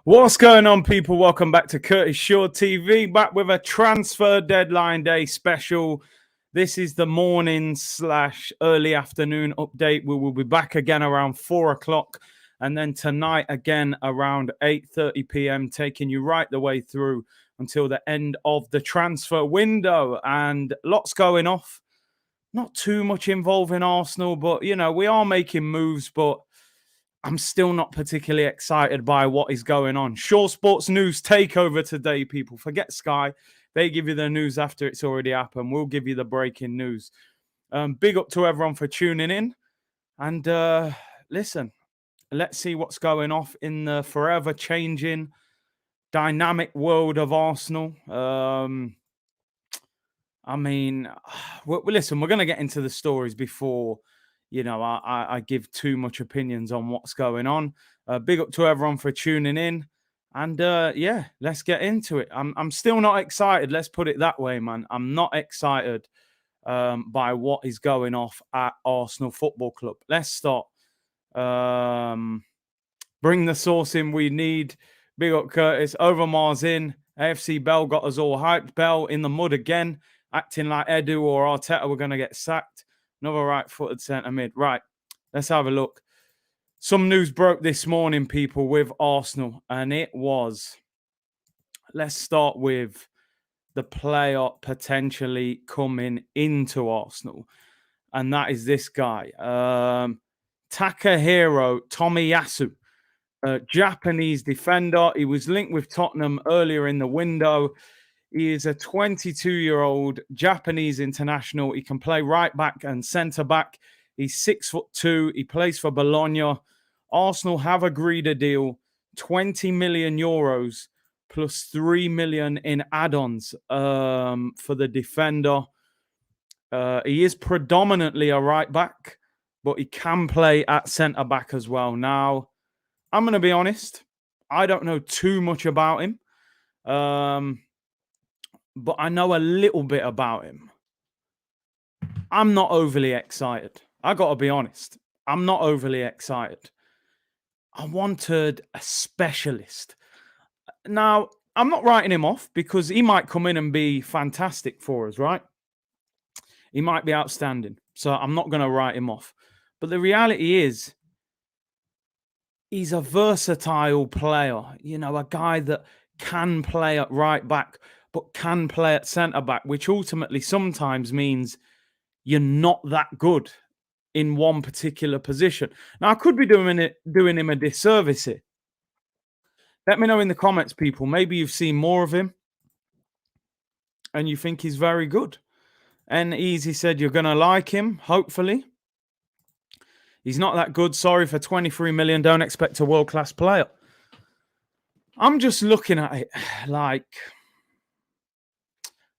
What's going on, people? Welcome back to Curtis Shaw TV, back with a transfer deadline day special. This is the morning / early afternoon update. We will be back again around 4 o'clock, and then tonight again around 8:30 p.m, taking you right the way through until the end of the transfer window. And lots going off. Not too much involving Arsenal, but, we are making moves, but I'm still not particularly excited by what is going on. Shaw Sports News takeover today, people. Forget Sky. They give you the news after it's already happened. We'll give you the breaking news. Big up to everyone for tuning in. And listen, let's see what's going off in the forever changing, dynamic world of Arsenal. Listen, we're going to get into the stories before I give too much opinions on what's going on. Big up to everyone for tuning in. And let's get into it. I'm still not excited. Let's put it that way, man. I'm not excited by what is going off at Arsenal Football Club. Let's start. Bring the sauce in we need. Big up Curtis. Overmars in. AFC Bell got us all hyped. Bell in the mud again, acting like Edu or Arteta were going to get sacked. Another right-footed centre mid. Right, let's have a look. Some news broke this morning, people, with Arsenal, and it was, let's start with the player potentially coming into Arsenal, and that is this guy, Takahiro Tomiyasu, a Japanese defender. He was linked with Tottenham earlier in the window. He is a 22-year-old Japanese international. He can play right back and centre back. He's 6'2". He plays for Bologna. Arsenal have agreed a deal, 20 million euros plus 3 million in add-ons for the defender. He is predominantly a right back, but he can play at centre back as well. Now, I'm going to be honest. I don't know too much about him. But I know a little bit about him. I'm not overly excited. I got to be honest. I'm not overly excited. I wanted a specialist. Now, I'm not writing him off because he might come in and be fantastic for us, right? He might be outstanding. So I'm not going to write him off. But the reality is, he's a versatile player. A guy that can play at right back, but can play at centre-back, which ultimately sometimes means you're not that good in one particular position. Now, I could be doing him a disservice here. Let me know in the comments, people. Maybe you've seen more of him and you think he's very good. And Easy said you're going to like him, hopefully. He's not that good. Sorry, for 23 million, don't expect a world-class player. I'm just looking at it like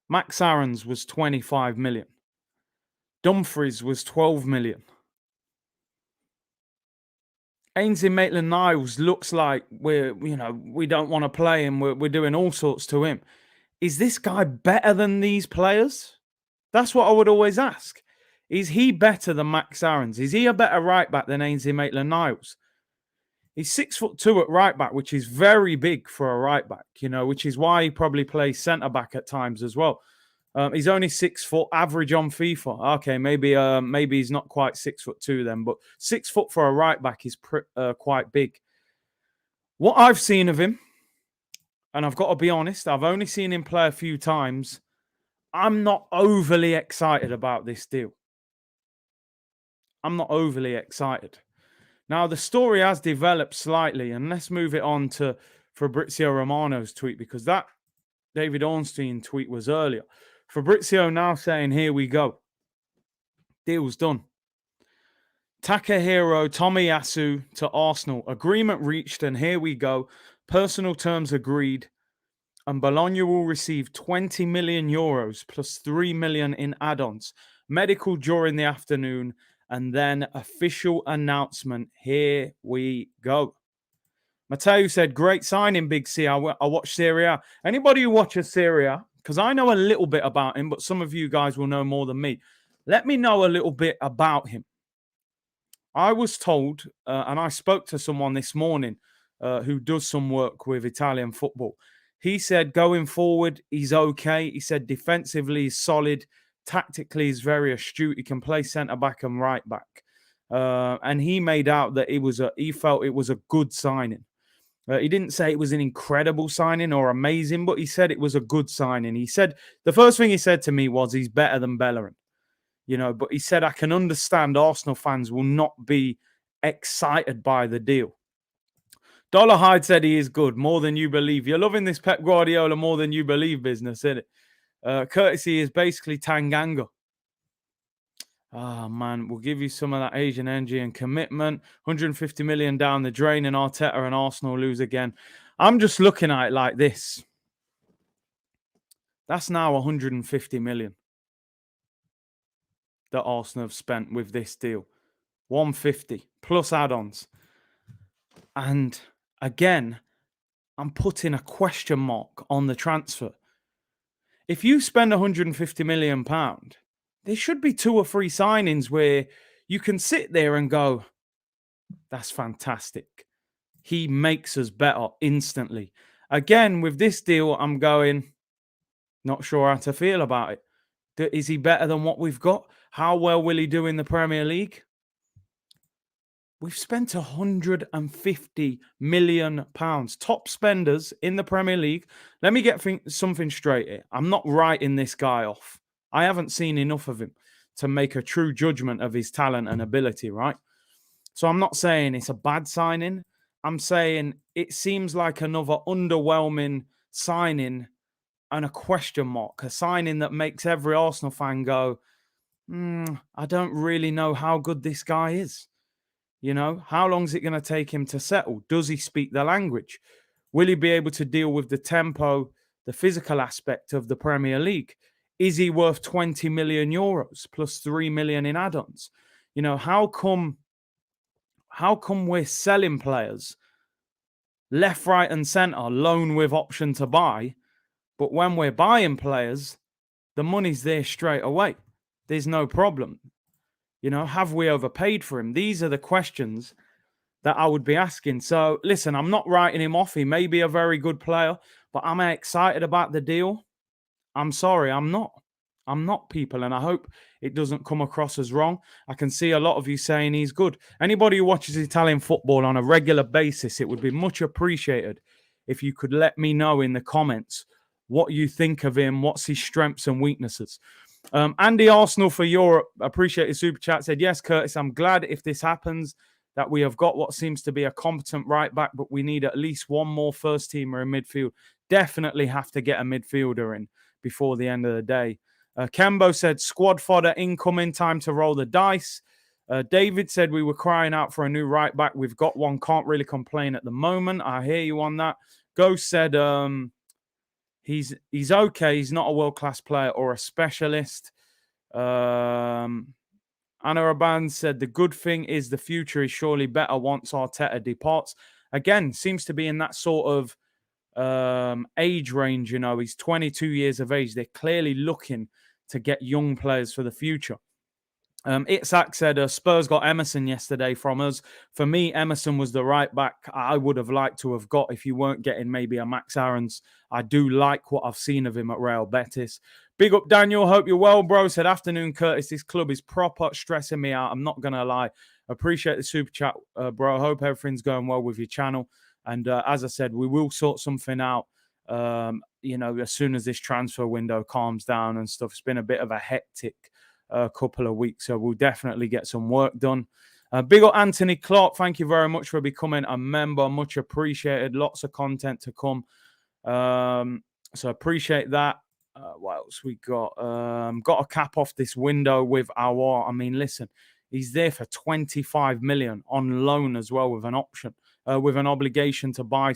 Max Aarons was 25 million. Dumfries was 12 million. Ainsley Maitland-Niles looks like we don't want to play him. We're doing all sorts to him. Is this guy better than these players? That's what I would always ask. Is he better than Max Aarons? Is he a better right back than Ainsley Maitland-Niles? He's 6'2" at right back, which is very big for a right back, which is why he probably plays centre back at times as well. He's only 6 foot average on FIFA. Okay, maybe he's not quite 6'2" then, but 6 foot for a right back is quite big. What I've seen of him, and I've got to be honest, I've only seen him play a few times. I'm not overly excited about this deal. I'm not overly excited. Now, the story has developed slightly, and let's move it on to Fabrizio Romano's tweet, because that David Ornstein tweet was earlier. Fabrizio now saying, here we go. Deal's done. Takahiro Tomiyasu to Arsenal. Agreement reached, and here we go. Personal terms agreed. And Bologna will receive 20 million euros plus 3 million in add-ons. Medical during the afternoon. And then official announcement. Here we go. Matteo said, great signing, Big C. I watched Serie A. Anybody who watches Serie A, because I know a little bit about him, but some of you guys will know more than me. Let me know a little bit about him. I was told, and I spoke to someone this morning who does some work with Italian football. He said going forward, he's okay. He said defensively, he's solid. Tactically, he's very astute. He can play centre-back and right-back. And he made out that he felt it was a good signing. He didn't say it was an incredible signing or amazing, but he said it was a good signing. He said, the first thing he said to me was he's better than Bellerin. But he said, I can understand Arsenal fans will not be excited by the deal. Dollar Hyde said he is good, more than you believe. You're loving this Pep Guardiola more than you believe business, isn't it? Courtesy is basically Tanganga. Oh, man, we'll give you some of that Asian energy and commitment. 150 million down the drain and Arteta and Arsenal lose again. I'm just looking at it like this. That's now 150 million that Arsenal have spent with this deal. 150 plus add-ons. And again, I'm putting a question mark on the transfer. If you spend 150 million pound, there should be 2 or 3 signings where you can sit there and go, that's fantastic. He makes us better instantly. Again, with this deal, I'm going, not sure how to feel about it. Is he better than what we've got? How well will he do in the Premier League? We've spent 150 million pounds. Top spenders in the Premier League. Let me get something straight here. I'm not writing this guy off. I haven't seen enough of him to make a true judgment of his talent and ability, right? So I'm not saying it's a bad signing. I'm saying it seems like another underwhelming signing and a question mark. A signing that makes every Arsenal fan go, I don't really know how good this guy is. How long is it going to take him to settle? Does he speak the language? Will he be able to deal with the tempo, the physical aspect of the Premier League? Is he worth 20 million euros plus 3 million in add-ons? How come we're selling players left, right, and centre, loan with option to buy, but when we're buying players, the money's there straight away? There's no problem. Have we overpaid for him? These are the questions that I would be asking. So, listen, I'm not writing him off. He may be a very good player, but am I excited about the deal? I'm sorry, I'm not. I'm not, people, and I hope it doesn't come across as wrong. I can see a lot of you saying he's good. Anybody who watches Italian football on a regular basis, it would be much appreciated if you could let me know in the comments what you think of him, what's his strengths and weaknesses. Andy Arsenal for Europe, appreciate his super chat, said, yes, Curtis, I'm glad if this happens that we have got what seems to be a competent right back, but we need at least one more first teamer in midfield. Definitely have to get a midfielder in before the end of the day. Kembo said, squad fodder incoming, time to roll the dice. David said, we were crying out for a new right back. We've got one, can't really complain at the moment. I hear you on that. Ghost said, he's okay. He's not a world-class player or a specialist. Anna Raban said, the good thing is the future is surely better once Arteta departs. Again, seems to be in that sort of age range. He's 22 years of age. They're clearly looking to get young players for the future. Itzhak said, Spurs got Emerson yesterday from us. For me, Emerson was the right back I would have liked to have got if you weren't getting maybe a Max Aarons. I do like what I've seen of him at Real Betis. Big up, Daniel. Hope you're well, bro. Said, afternoon, Curtis. This club is proper stressing me out. I'm not going to lie. Appreciate the super chat, bro. Hope everything's going well with your channel. And as I said, we will sort something out, as soon as this transfer window calms down and stuff. It's been a bit of a hectic couple of weeks, so we'll definitely get some work done. Big up Anthony Clark, thank you very much for becoming a member. Much appreciated. Lots of content to come. So appreciate that. What else we got? Got to cap off this window with our. I mean, listen, he's there for 25 million on loan as well with an option, with an obligation to buy.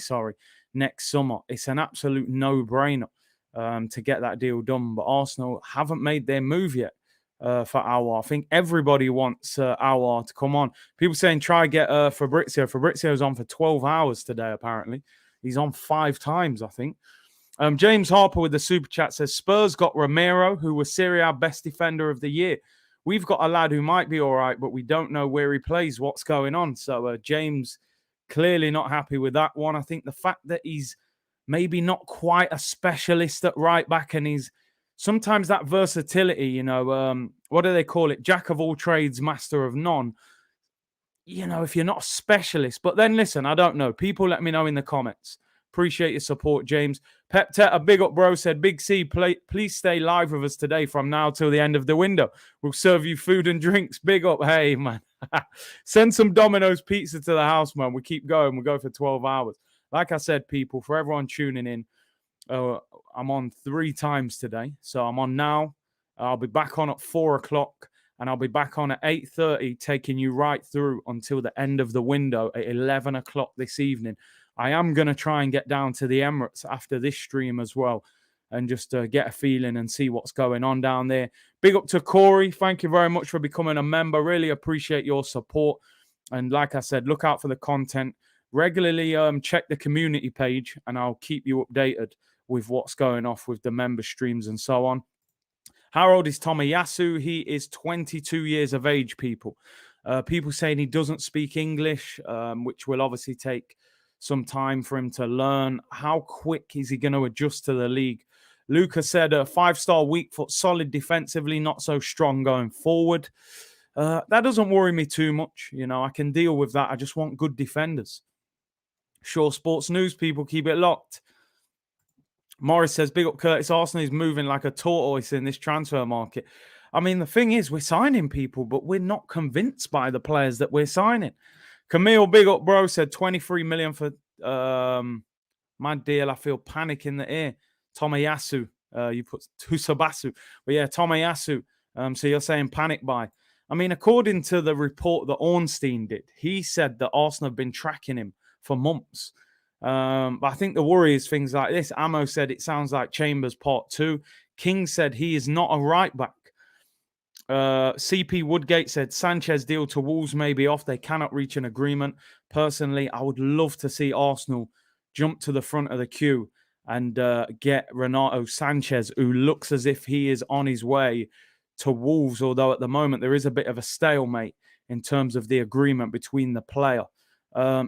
Next summer. It's an absolute no-brainer to get that deal done. But Arsenal haven't made their move yet. For Aouar. I think everybody wants Aouar to come on. People saying try get Fabrizio. Fabrizio's on for 12 hours today, apparently. He's on 5 times, I think. James Harper with the super chat says, Spurs got Romero, who was Serie A best defender of the year. We've got a lad who might be all right, but we don't know where he plays, what's going on. So, James, Clearly not happy with that one. I think the fact that he's maybe not quite a specialist at right back, and he's sometimes that versatility, you know, what do they call it? Jack of all trades, master of none. You know, if you're not a specialist. But then listen, I don't know. People let me know in the comments. Appreciate your support, James. Pep Teta, big up, bro, said, Big C, please stay live with us today from now till the end of the window. We'll serve you food and drinks. Big up. Hey, man. Send some Domino's pizza to the house, man. We keep going. We'll go for 12 hours. Like I said, people, for everyone tuning in, I'm on 3 times today. So I'm on now. I'll be back on at 4 o'clock. And I'll be back on at 8:30, taking you right through until the end of the window at 11 o'clock this evening. I am going to try and get down to the Emirates after this stream as well and just get a feeling and see what's going on down there. Big up to Corey. Thank you very much for becoming a member. Really appreciate your support. And like I said, look out for the content. Regularly check the community page and I'll keep you updated with what's going off with the member streams and so on. How old is Tomiyasu? He is 22 years of age, people. People saying he doesn't speak English, which will obviously take some time for him to learn. How quick is he going to adjust to the league? Lucas said a 5-star weak foot, solid defensively, not so strong going forward. That doesn't worry me too much. You know, I can deal with that. I just want good defenders. Sure Sports News, people, keep it locked. Morris says, big up Curtis. Arsenal is moving like a tortoise in this transfer market. I mean, the thing is, we're signing people, but we're not convinced by the players that we're signing. Camille, big up, bro, said 23 million for my deal. I feel panic in the air. Tomiyasu. You put Tusabasu. But yeah, Tomiyasu. So you're saying panic buy. I mean, according to the report that Ornstein did, he said that Arsenal have been tracking him for months. But I think the worry is things like this. Amo said it sounds like Chambers Part 2. King said he is not a right back. CP Woodgate said Sanchez deal to Wolves may be off. They cannot reach an agreement. Personally, I would love to see Arsenal jump to the front of the queue and get Renato Sanchez, who looks as if he is on his way to Wolves, although at the moment there is a bit of a stalemate in terms of the agreement between the player.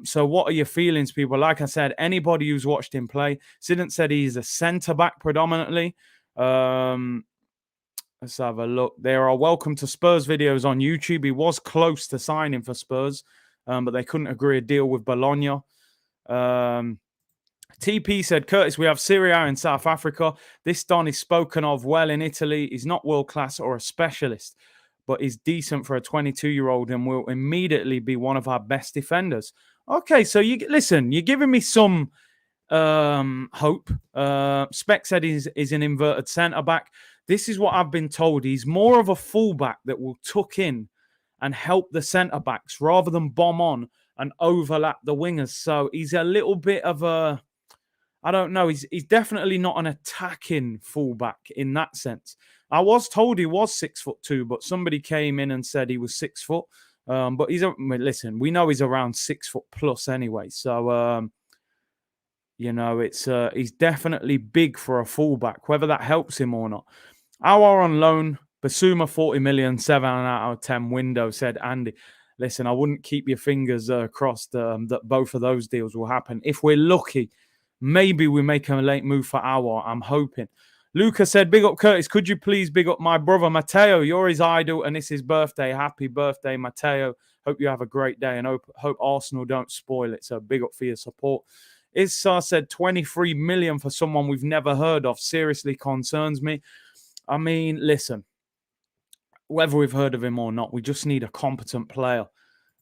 So what are your feelings, people? Like I said, anybody who's watched him play, Sidn't said he's a centre-back predominantly. Let's have a look. There are welcome to Spurs videos on YouTube. He was close to signing for Spurs, but they couldn't agree a deal with Bologna. TP said, Curtis, we have Syria in South Africa. This Don is spoken of well in Italy. He's not world-class or a specialist, but is decent for a 22-year-old and will immediately be one of our best defenders. Okay, so listen, you're giving me some hope. Spec said he's an inverted centre-back. This is what I've been told. He's more of a fullback that will tuck in and help the centre-backs rather than bomb on and overlap the wingers. So he's a little bit of a, I don't know, he's definitely not an attacking fullback in that sense. I was told he was 6'2", but somebody came in and said he was 6 foot. But listen, we know he's around 6 foot plus anyway. So, you know, he's definitely big for a fullback, whether that helps him or not. Our on loan, Basuma 40 million, 7 out of 10 window, said Andy. Listen, I wouldn't keep your fingers crossed that both of those deals will happen. If we're lucky, maybe we make a late move for our. I'm hoping. Lucas said, big up Curtis. Could you please big up my brother, Matteo? You're his idol and it's his birthday. Happy birthday, Matteo. Hope you have a great day and hope Arsenal don't spoil it. So big up for your support. Issa said 23 million for someone we've never heard of. Seriously concerns me. I mean, listen, whether we've heard of him or not, we just need a competent player.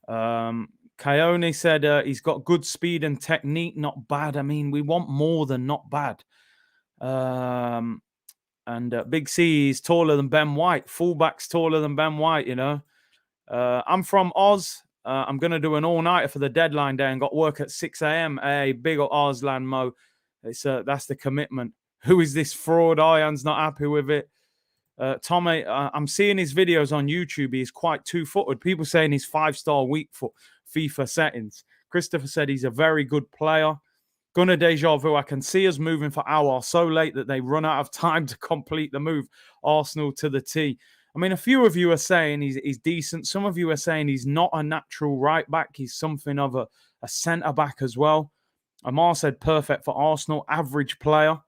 Coyote said he's got good speed and technique, not bad. I mean, we want more than not bad. Big C is taller than Ben White. Fullback's taller than Ben White, you know. I'm from Oz. I'm going to do an all-nighter for the deadline day and got work at 6 a.m. Hey, big old Arslan Mo. That's the commitment. Who is this fraud? Ian's not happy with it. Tommy, I'm seeing his videos on YouTube. He's quite two-footed. People saying he's 5-star weak foot FIFA settings. Christopher said he's a very good player. Gunnar Deja Vu, I can see us moving for Aouar so late that they run out of time to complete the move. Arsenal to the T. I mean, a few of you are saying he's decent. Some of you are saying he's not a natural right back. He's something of a centre back as well. Amar said perfect for Arsenal, average player.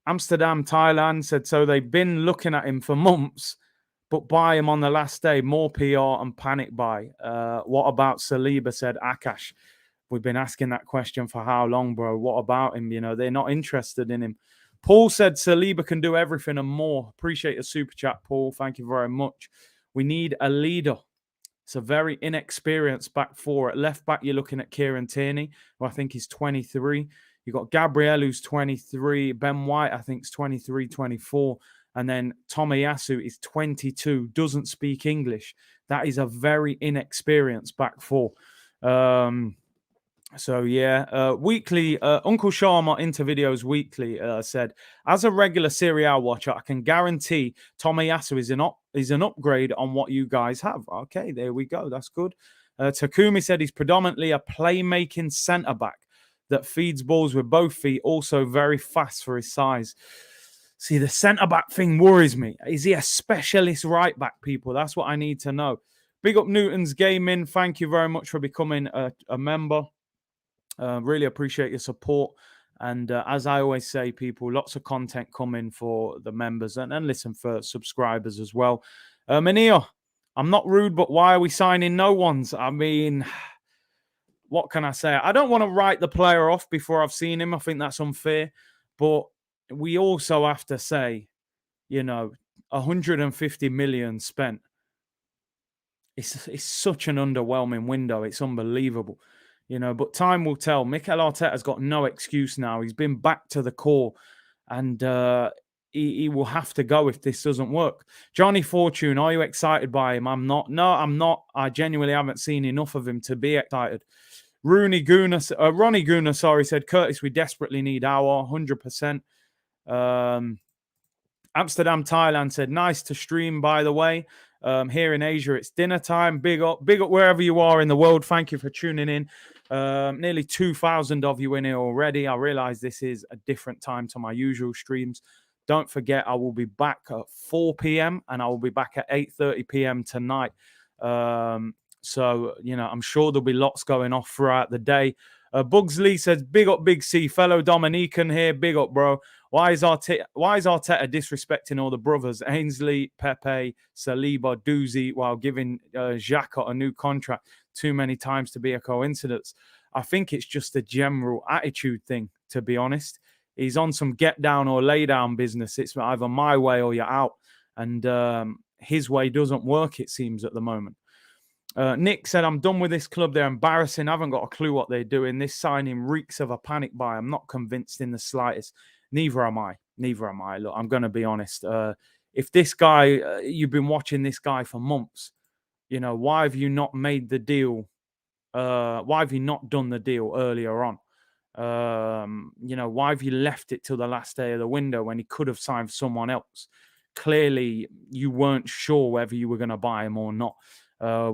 Amsterdam, Thailand said so they've been looking at him for months, but buy him on the last day. More PR and panic buy. What about Saliba, said Akash. We've been asking that question for how long, bro? What about him? You know, they're not interested in him. Paul said Saliba can do everything and more. Appreciate the super chat, Paul. Thank you very much. We need a leader. It's a very inexperienced back four. At left back, you're looking at Kieran Tierney, who I think is 23. You've got Gabriel, who's 23. Ben White, I think, is 23, 24. And then Tomiyasu is 22, doesn't speak English. That is a very inexperienced back four. So, yeah, weekly, Uncle Sharma into videos weekly said, as a regular Serie A watcher, I can guarantee Tomiyasu is an upgrade on what you guys have. Okay, there we go. That's good. Takumi said he's predominantly a playmaking centre-back that feeds balls with both feet, also very fast for his size. See, the centre-back thing worries me. Is he a specialist right-back, people? That's what I need to know. Big up Newton's Gaming. Thank you very much for becoming a member. Really appreciate your support. And as I always say, people, lots of content coming for the members and listen for subscribers as well. Mania, I'm not rude, but why are we signing no ones? I mean, what can I say? I don't want to write the player off before I've seen him. I think that's unfair. But we also have to say, you know, 150 million spent. It's such an underwhelming window. It's unbelievable. You know, but time will tell. Mikel Arteta's got no excuse now. He's been back to the core, and he will have to go if this doesn't work. Johnny Fortune, are you excited by him? I'm not. No, I'm not. I genuinely haven't seen enough of him to be excited. Ronnie Guna, said, Curtis, we desperately need our 100%. Amsterdam, Thailand said, nice to stream, by the way. Here in Asia, it's dinner time. Big up wherever you are in the world. Thank you for tuning in. Nearly 2,000 of you in here already. I realize this is a different time to my usual streams. Don't forget, I will be back at 4 p.m. and I will be back at 8:30 p.m. tonight. So, you know, I'm sure there'll be lots going off throughout the day. Bugs Lee says, big up, Big C. Fellow Dominican here. Big up, bro. Why is Arteta disrespecting all the brothers? Ainsley, Pepe, Saliba, Doozy, while giving Xhaka a new contract too many times to be a coincidence. I think it's just a general attitude thing, to be honest. He's on some get down or lay down business. It's either my way or you're out. And his way doesn't work, it seems, at the moment. Nick said, I'm done with this club. They're embarrassing. I haven't got a clue what they're doing. This signing reeks of a panic buy. I'm not convinced in the slightest. Neither am I. Look, I'm going to be honest. If this guy, you've been watching this guy for months, you know, why have you not made the deal? Why have you not done the deal earlier on? You know, why have you left it till the last day of the window when he could have signed someone else? Clearly, you weren't sure whether you were going to buy him or not.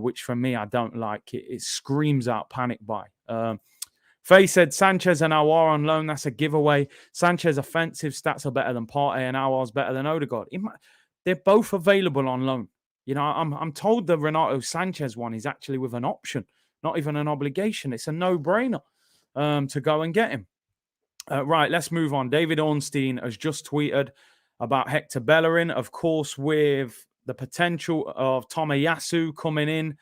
Which for me, I don't like. It screams out panic buy. Faye said, Sanchez and Aouar on loan, that's a giveaway. Sanchez offensive stats are better than Partey and Aouar's better than Odegaard. They're both available on loan. You know, I'm told the Renato Sanchez one is actually with an option, not even an obligation. It's a no-brainer to go and get him. Right, let's move on. David Ornstein has just tweeted about Hector Bellerin, of course, with the potential of Tomiyasu coming in.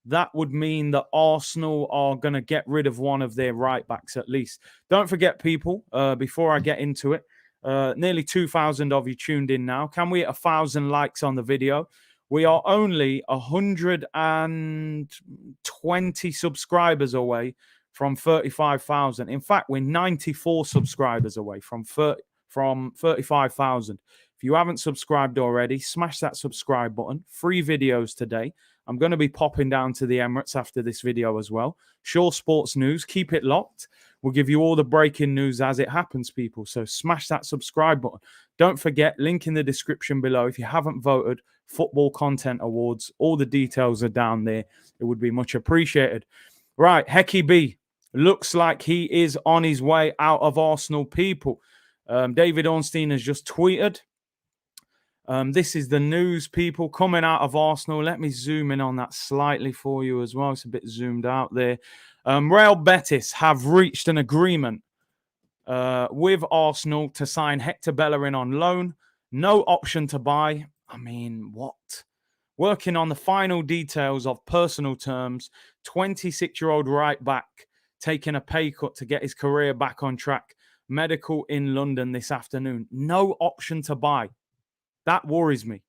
That would mean that Arsenal are going to get rid of one of their right backs at least. Don't forget, people, before I get into it, nearly 2,000 of you tuned in now. Can we hit 1,000 likes on the video? We are only 120 subscribers away from 35,000. In fact, we're 94 subscribers away from 35,000. If you haven't subscribed already, smash that subscribe button. 3 videos today. I'm going to be popping down to the Emirates after this video as well. Sure Sports News, keep it locked. We'll give you all the breaking news as it happens, people. So smash that subscribe button. Don't forget, link in the description below. If you haven't voted, Football Content Awards, all the details are down there. It would be much appreciated. Right, Hecky B. Looks like he is on his way out of Arsenal, people. David Ornstein has just tweeted. This is the news, people, coming out of Arsenal. Let me zoom in on that slightly for you as well. It's a bit zoomed out there. Real Betis have reached an agreement with Arsenal to sign Hector Bellerin on loan. No option to buy. I mean, what? Working on the final details of personal terms. 26-year-old right back taking a pay cut to get his career back on track. Medical in London this afternoon. No option to buy. That worries me.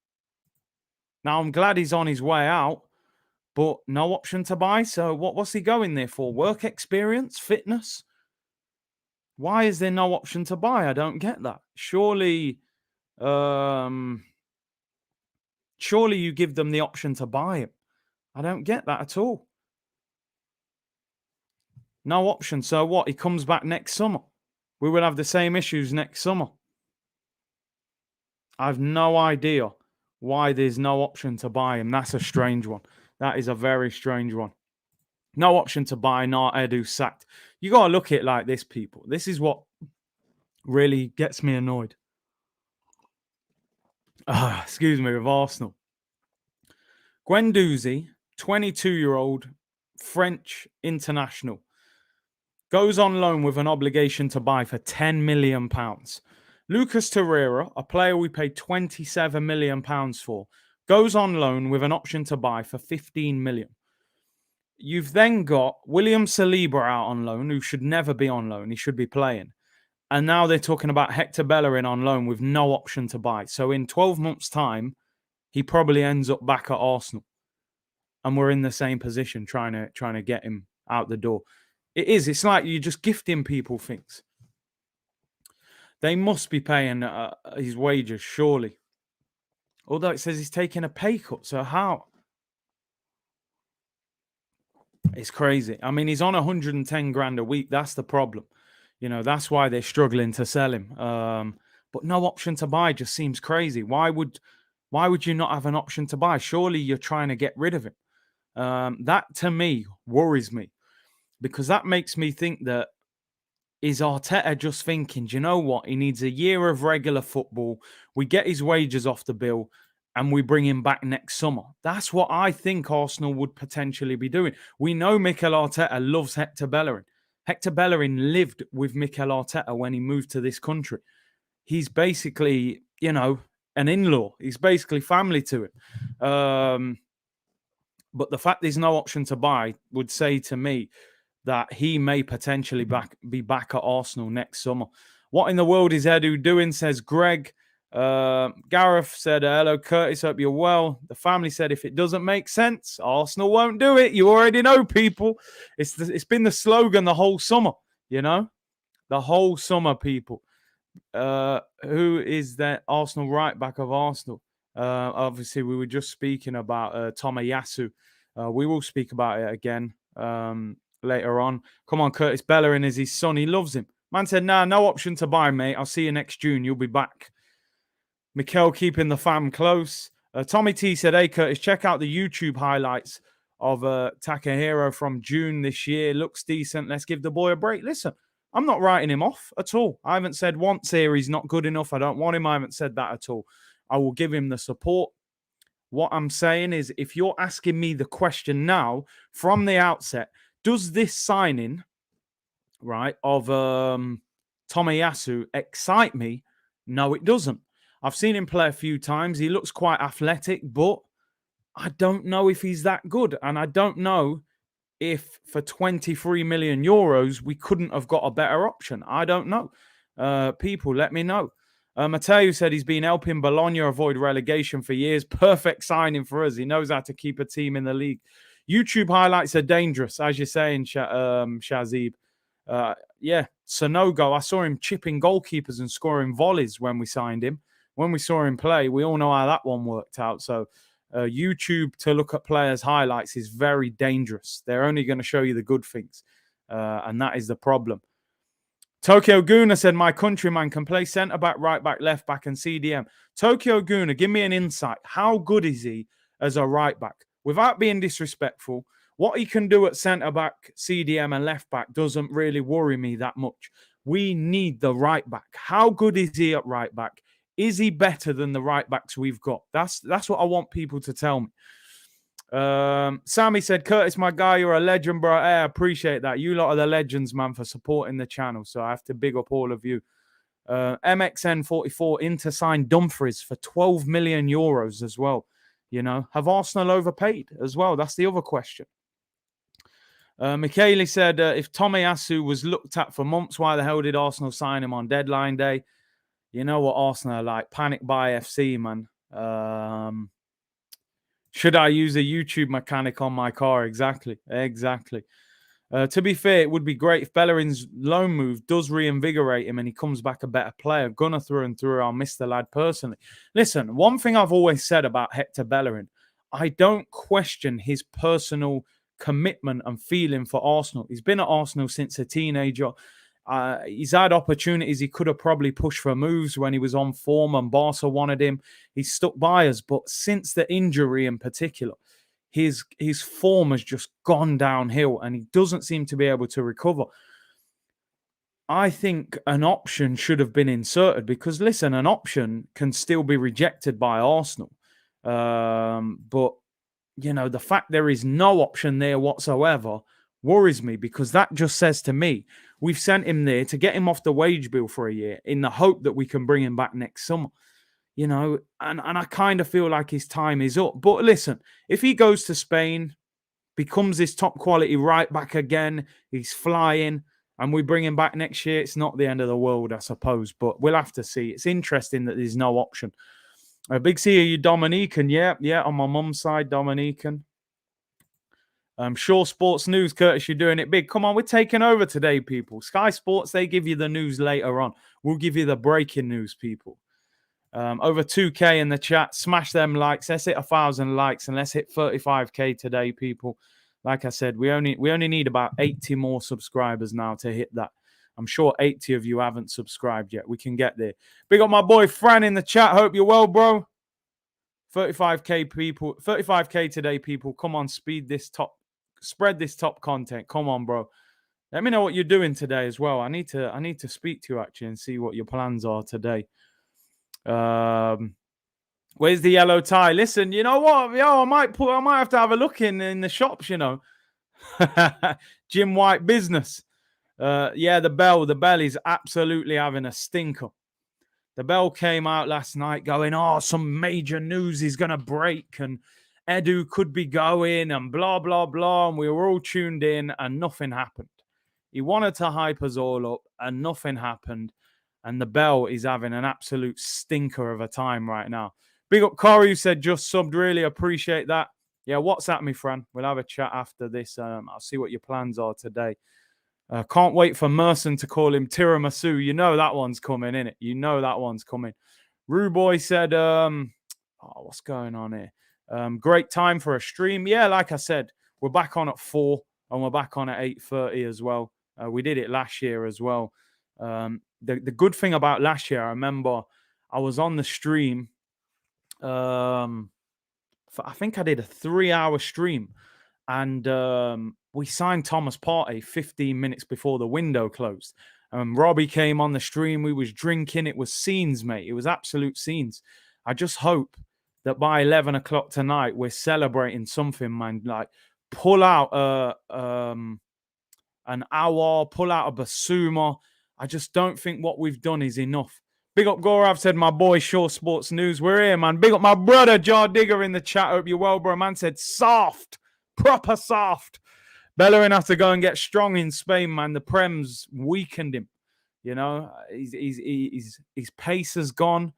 Now, I'm glad he's on his way out, but no option to buy. So what's he going there for? Work experience? Fitness? Why is there no option to buy? I don't get that. Surely you give them the option to buy him. I don't get that at all. No option. So what? He comes back next summer. We will have the same issues next summer. I have no idea why there's no option to buy him. That's a strange one. That is a very strange one. No option to buy, not Edu sacked. You got to look at it like this, people. This is what really gets me annoyed. Excuse me, with Arsenal. Guendouzi, 22-year-old French international, goes on loan with an obligation to buy for £10 million. Lucas Torreira, a player we paid £27 million for, goes on loan with an option to buy for £15 million. You've then got William Saliba out on loan, who should never be on loan. He should be playing. And now they're talking about Hector Bellerin on loan with no option to buy. So in 12 months' time, he probably ends up back at Arsenal. And we're in the same position trying to get him out the door. It is. It's like you're just gifting people things. They must be paying his wages, surely. Although it says he's taking a pay cut. So how? It's crazy. I mean, he's on 110 grand a week. That's the problem. You know, that's why they're struggling to sell him. But no option to buy just seems crazy. Why would you not have an option to buy? Surely you're trying to get rid of him. That, to me, worries me. Because that makes me think that is Arteta just thinking, do you know what? He needs a year of regular football. We get his wages off the bill and we bring him back next summer. That's what I think Arsenal would potentially be doing. We know Mikel Arteta loves Hector Bellerin. Hector Bellerin lived with Mikel Arteta when he moved to this country. He's basically, you know, an in-law. He's basically family to him. But the fact there's no option to buy would say to me that he may potentially be back at Arsenal next summer. What in the world is Edu doing, says Greg. Gareth said, hello, Curtis, hope you're well. The family said, if it doesn't make sense, Arsenal won't do it. You already know, people. It's been the slogan the whole summer, you know? The whole summer, people. Who is that Arsenal right back of Arsenal? Obviously, we were just speaking about Tomiyasu. We will speak about it again later on. Come on, Curtis. Bellerin is his son. He loves him. Man said, nah, no option to buy, mate. I'll see you next June. You'll be back. Mikel keeping the fam close. Tommy T said, hey, Curtis, check out the YouTube highlights of Takahiro from June this year. Looks decent. Let's give the boy a break. Listen, I'm not writing him off at all. I haven't said once here he's not good enough. I don't want him. I haven't said that at all. I will give him the support. What I'm saying is, if you're asking me the question now from the outset, does this signing, right, of Tomiyasu excite me? No, it doesn't. I've seen him play a few times. He looks quite athletic, but I don't know if he's that good. And I don't know if for 23 million euros, we couldn't have got a better option. I don't know. People, let me know. Matteo said he's been helping Bologna avoid relegation for years. Perfect signing for us. He knows how to keep a team in the league. YouTube highlights are dangerous, as you're saying, Shazib. Yeah, Sonogo, I saw him chipping goalkeepers and scoring volleys when we signed him. When we saw him play, we all know how that one worked out. So YouTube to look at players' highlights is very dangerous. They're only going to show you the good things. And that is the problem. Tokyo Guna said, my countryman can play centre-back, right-back, left-back and CDM. Tokyo Guna, give me an insight. How good is he as a right-back? Without being disrespectful, what he can do at centre-back, CDM and left-back doesn't really worry me that much. We need the right-back. How good is he at right-back? Is he better than the right backs we've got? That's what I want people to tell me. Sammy said, Curtis, my guy, you're a legend, bro. Hey, I appreciate that. You lot are the legends, man, for supporting the channel. So I have to big up all of you. MXN44 Inter signed Dumfries for 12 million euros as well. You know, have Arsenal overpaid as well? That's the other question. Mikel said, if Tomiyasu was looked at for months, why the hell did Arsenal sign him on deadline day? You know what Arsenal are like. Panic buy FC, man. Should I use a YouTube mechanic on my car? Exactly. To be fair, it would be great if Bellerin's loan move does reinvigorate him and he comes back a better player. Gunner through and through. I'll miss the lad personally. Listen, one thing I've always said about Hector Bellerin, I don't question his personal commitment and feeling for Arsenal. He's been at Arsenal since a teenager. He's had opportunities. He could have probably pushed for moves when he was on form and Barca wanted him. He's stuck by us. But since the injury in particular, his form has just gone downhill and he doesn't seem to be able to recover. I think an option should have been inserted because, listen, an option can still be rejected by Arsenal. But, you know, the fact there is no option there whatsoever worries me because that just says to me, we've sent him there to get him off the wage bill for a year in the hope that we can bring him back next summer. You know, and I kind of feel like his time is up. But listen, if he goes to Spain, becomes this top quality right back again, he's flying, and we bring him back next year, it's not the end of the world, I suppose. But we'll have to see. It's interesting that there's no option. Big C, are you Dominican? Yeah, on my mum's side, Dominican. Sure Sports News, Curtis, you're doing it big. Come on, we're taking over today, people. Sky Sports, they give you the news later on. We'll give you the breaking news, people. Over 2K in the chat. Smash them likes. Let's hit 1,000 likes and let's hit 35K today, people. Like I said, we only need about 80 more subscribers now to hit that. I'm sure 80 of you haven't subscribed yet. We can get there. Big up my boy Fran in the chat. Hope you're well, bro. 35K people. 35K today, people. Come on, spread this top content. Come on, bro. Let me know what you're doing today as well. I need to speak to you actually and see what your plans are today. Where's the yellow tie? Listen, you know what? Yo, I might have to have a look in the shops, you know. Jim White business. Yeah, the bell is absolutely having a stinker. The bell came out last night going, oh, some major news is going to break and Edu could be going and blah, blah, blah. And we were all tuned in and nothing happened. He wanted to hype us all up and nothing happened. And the bell is having an absolute stinker of a time right now. Big up Corey, who said just subbed. Really appreciate that. Yeah, WhatsApp me, Fran. We'll have a chat after this. I'll see what your plans are today. Can't wait for Merson to call him tiramisu. You know that one's coming, innit? You know that one's coming. Ruboy said, what's going on here? Great time for a stream. Yeah, like I said, we're back on at 4 and we're back on at 8:30 as well. We did it last year as well. The good thing about last year, I remember I was on the stream. I think I did a 3-hour stream and we signed Thomas Partey 15 minutes before the window closed. Robbie came on the stream. We was drinking. It was scenes, mate. It was absolute scenes. I just hope that by 11 o'clock tonight, we're celebrating something, man. Like pull out an hour, pull out a Basuma. I just don't think what we've done is enough. Big up Gaurav said, my boy, Sure Sports News. We're here, man. Big up my brother, Jar Digger in the chat. Hope you're well, bro. Man said, soft. Proper soft. Bellerin has to go and get strong in Spain, man. The Prem's weakened him. You know, his pace has gone.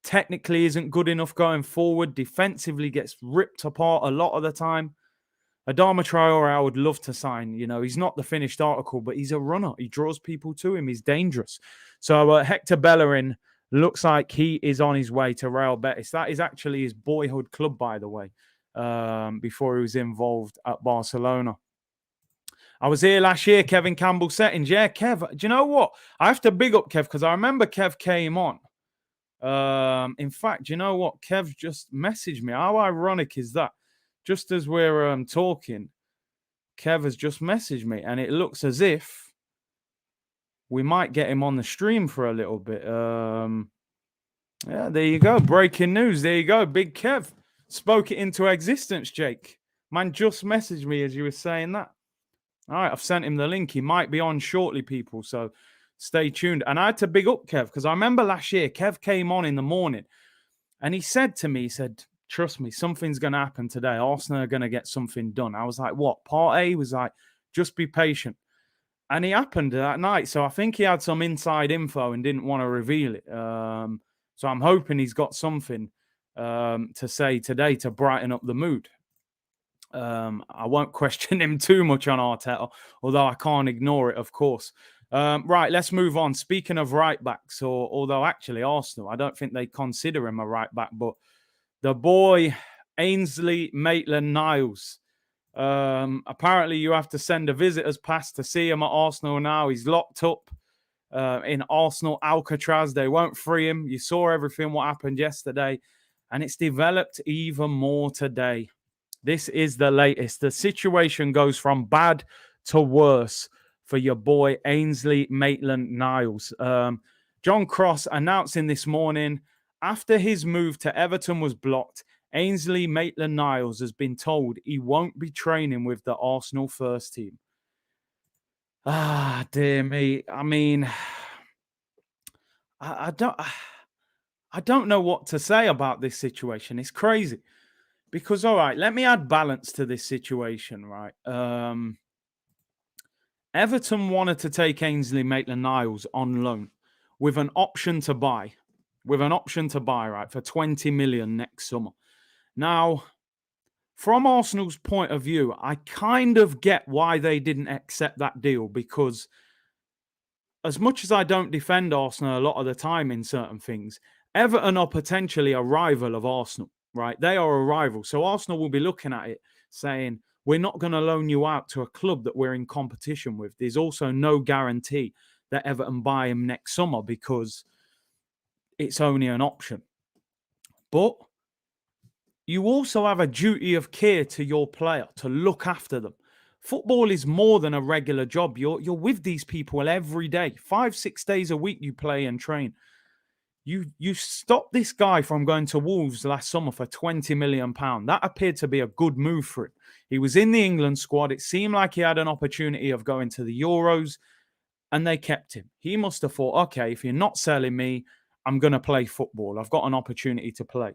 Technically isn't good enough going forward. Defensively gets ripped apart a lot of the time. Adama Traore, I would love to sign. You know, he's not the finished article, but he's a runner. He draws people to him. He's dangerous. So Hector Bellerin looks like he is on his way to Real Betis. That is actually his boyhood club, by the way, before he was involved at Barcelona. I was here last year, Kevin Campbell settings. Yeah, Kev, do you know what? I have to big up Kev because I remember Kev came on. In fact, do you know what? Kev just messaged me. How ironic is that? Just as we're talking, Kev has just messaged me, and it looks as if we might get him on the stream for a little bit. Yeah, there you go. Breaking news. There you go. Big Kev spoke it into existence, Jake. Man just messaged me as you were saying that. All right, I've sent him the link. He might be on shortly, people. So stay tuned. And I had to big up Kev because I remember last year, Kev came on in the morning and he said to me, he said, trust me, something's going to happen today. Arsenal are going to get something done. I was like, what? Part A? He was like, just be patient. And it happened that night. So I think he had some inside info and didn't want to reveal it. So I'm hoping he's got something to say today to brighten up the mood. I won't question him too much on Arteta, although I can't ignore it, of course. Right, let's move on. Speaking of right backs, although actually Arsenal, I don't think they consider him a right back, but the boy Ainsley Maitland-Niles. Apparently, you have to send a visitor's pass to see him at Arsenal now. He's locked up in Arsenal Alcatraz. They won't free him. You saw everything what happened yesterday, and it's developed even more today. This is the latest. The situation goes from bad to worse for your boy Ainsley Maitland-Niles. John Cross announcing this morning after his move to Everton was blocked, Ainsley Maitland-Niles has been told he won't be training with the Arsenal first team. Ah, dear me. I mean, I don't know what to say about this situation. It's crazy. Because, all right, let me add balance to this situation, right? Everton wanted to take Ainsley Maitland-Niles on loan with an option to buy. Right, for 20 million next summer. Now, from Arsenal's point of view, I kind of get why they didn't accept that deal, because as much as I don't defend Arsenal a lot of the time in certain things, Everton are potentially a rival of Arsenal, right? They are a rival. So Arsenal will be looking at it saying, we're not going to loan you out to a club that we're in competition with. There's also no guarantee that Everton buy him next summer because it's only an option. But you also have a duty of care to your player to look after them. Football is more than a regular job. You're with these people every day. 5-6 days a week you play and train. You stopped this guy from going to Wolves last summer for £20 million. That appeared to be a good move for him. He was in the England squad. It seemed like he had an opportunity of going to the Euros, and they kept him. He must have thought, okay, if you're not selling me, I'm going to play football. I've got an opportunity to play.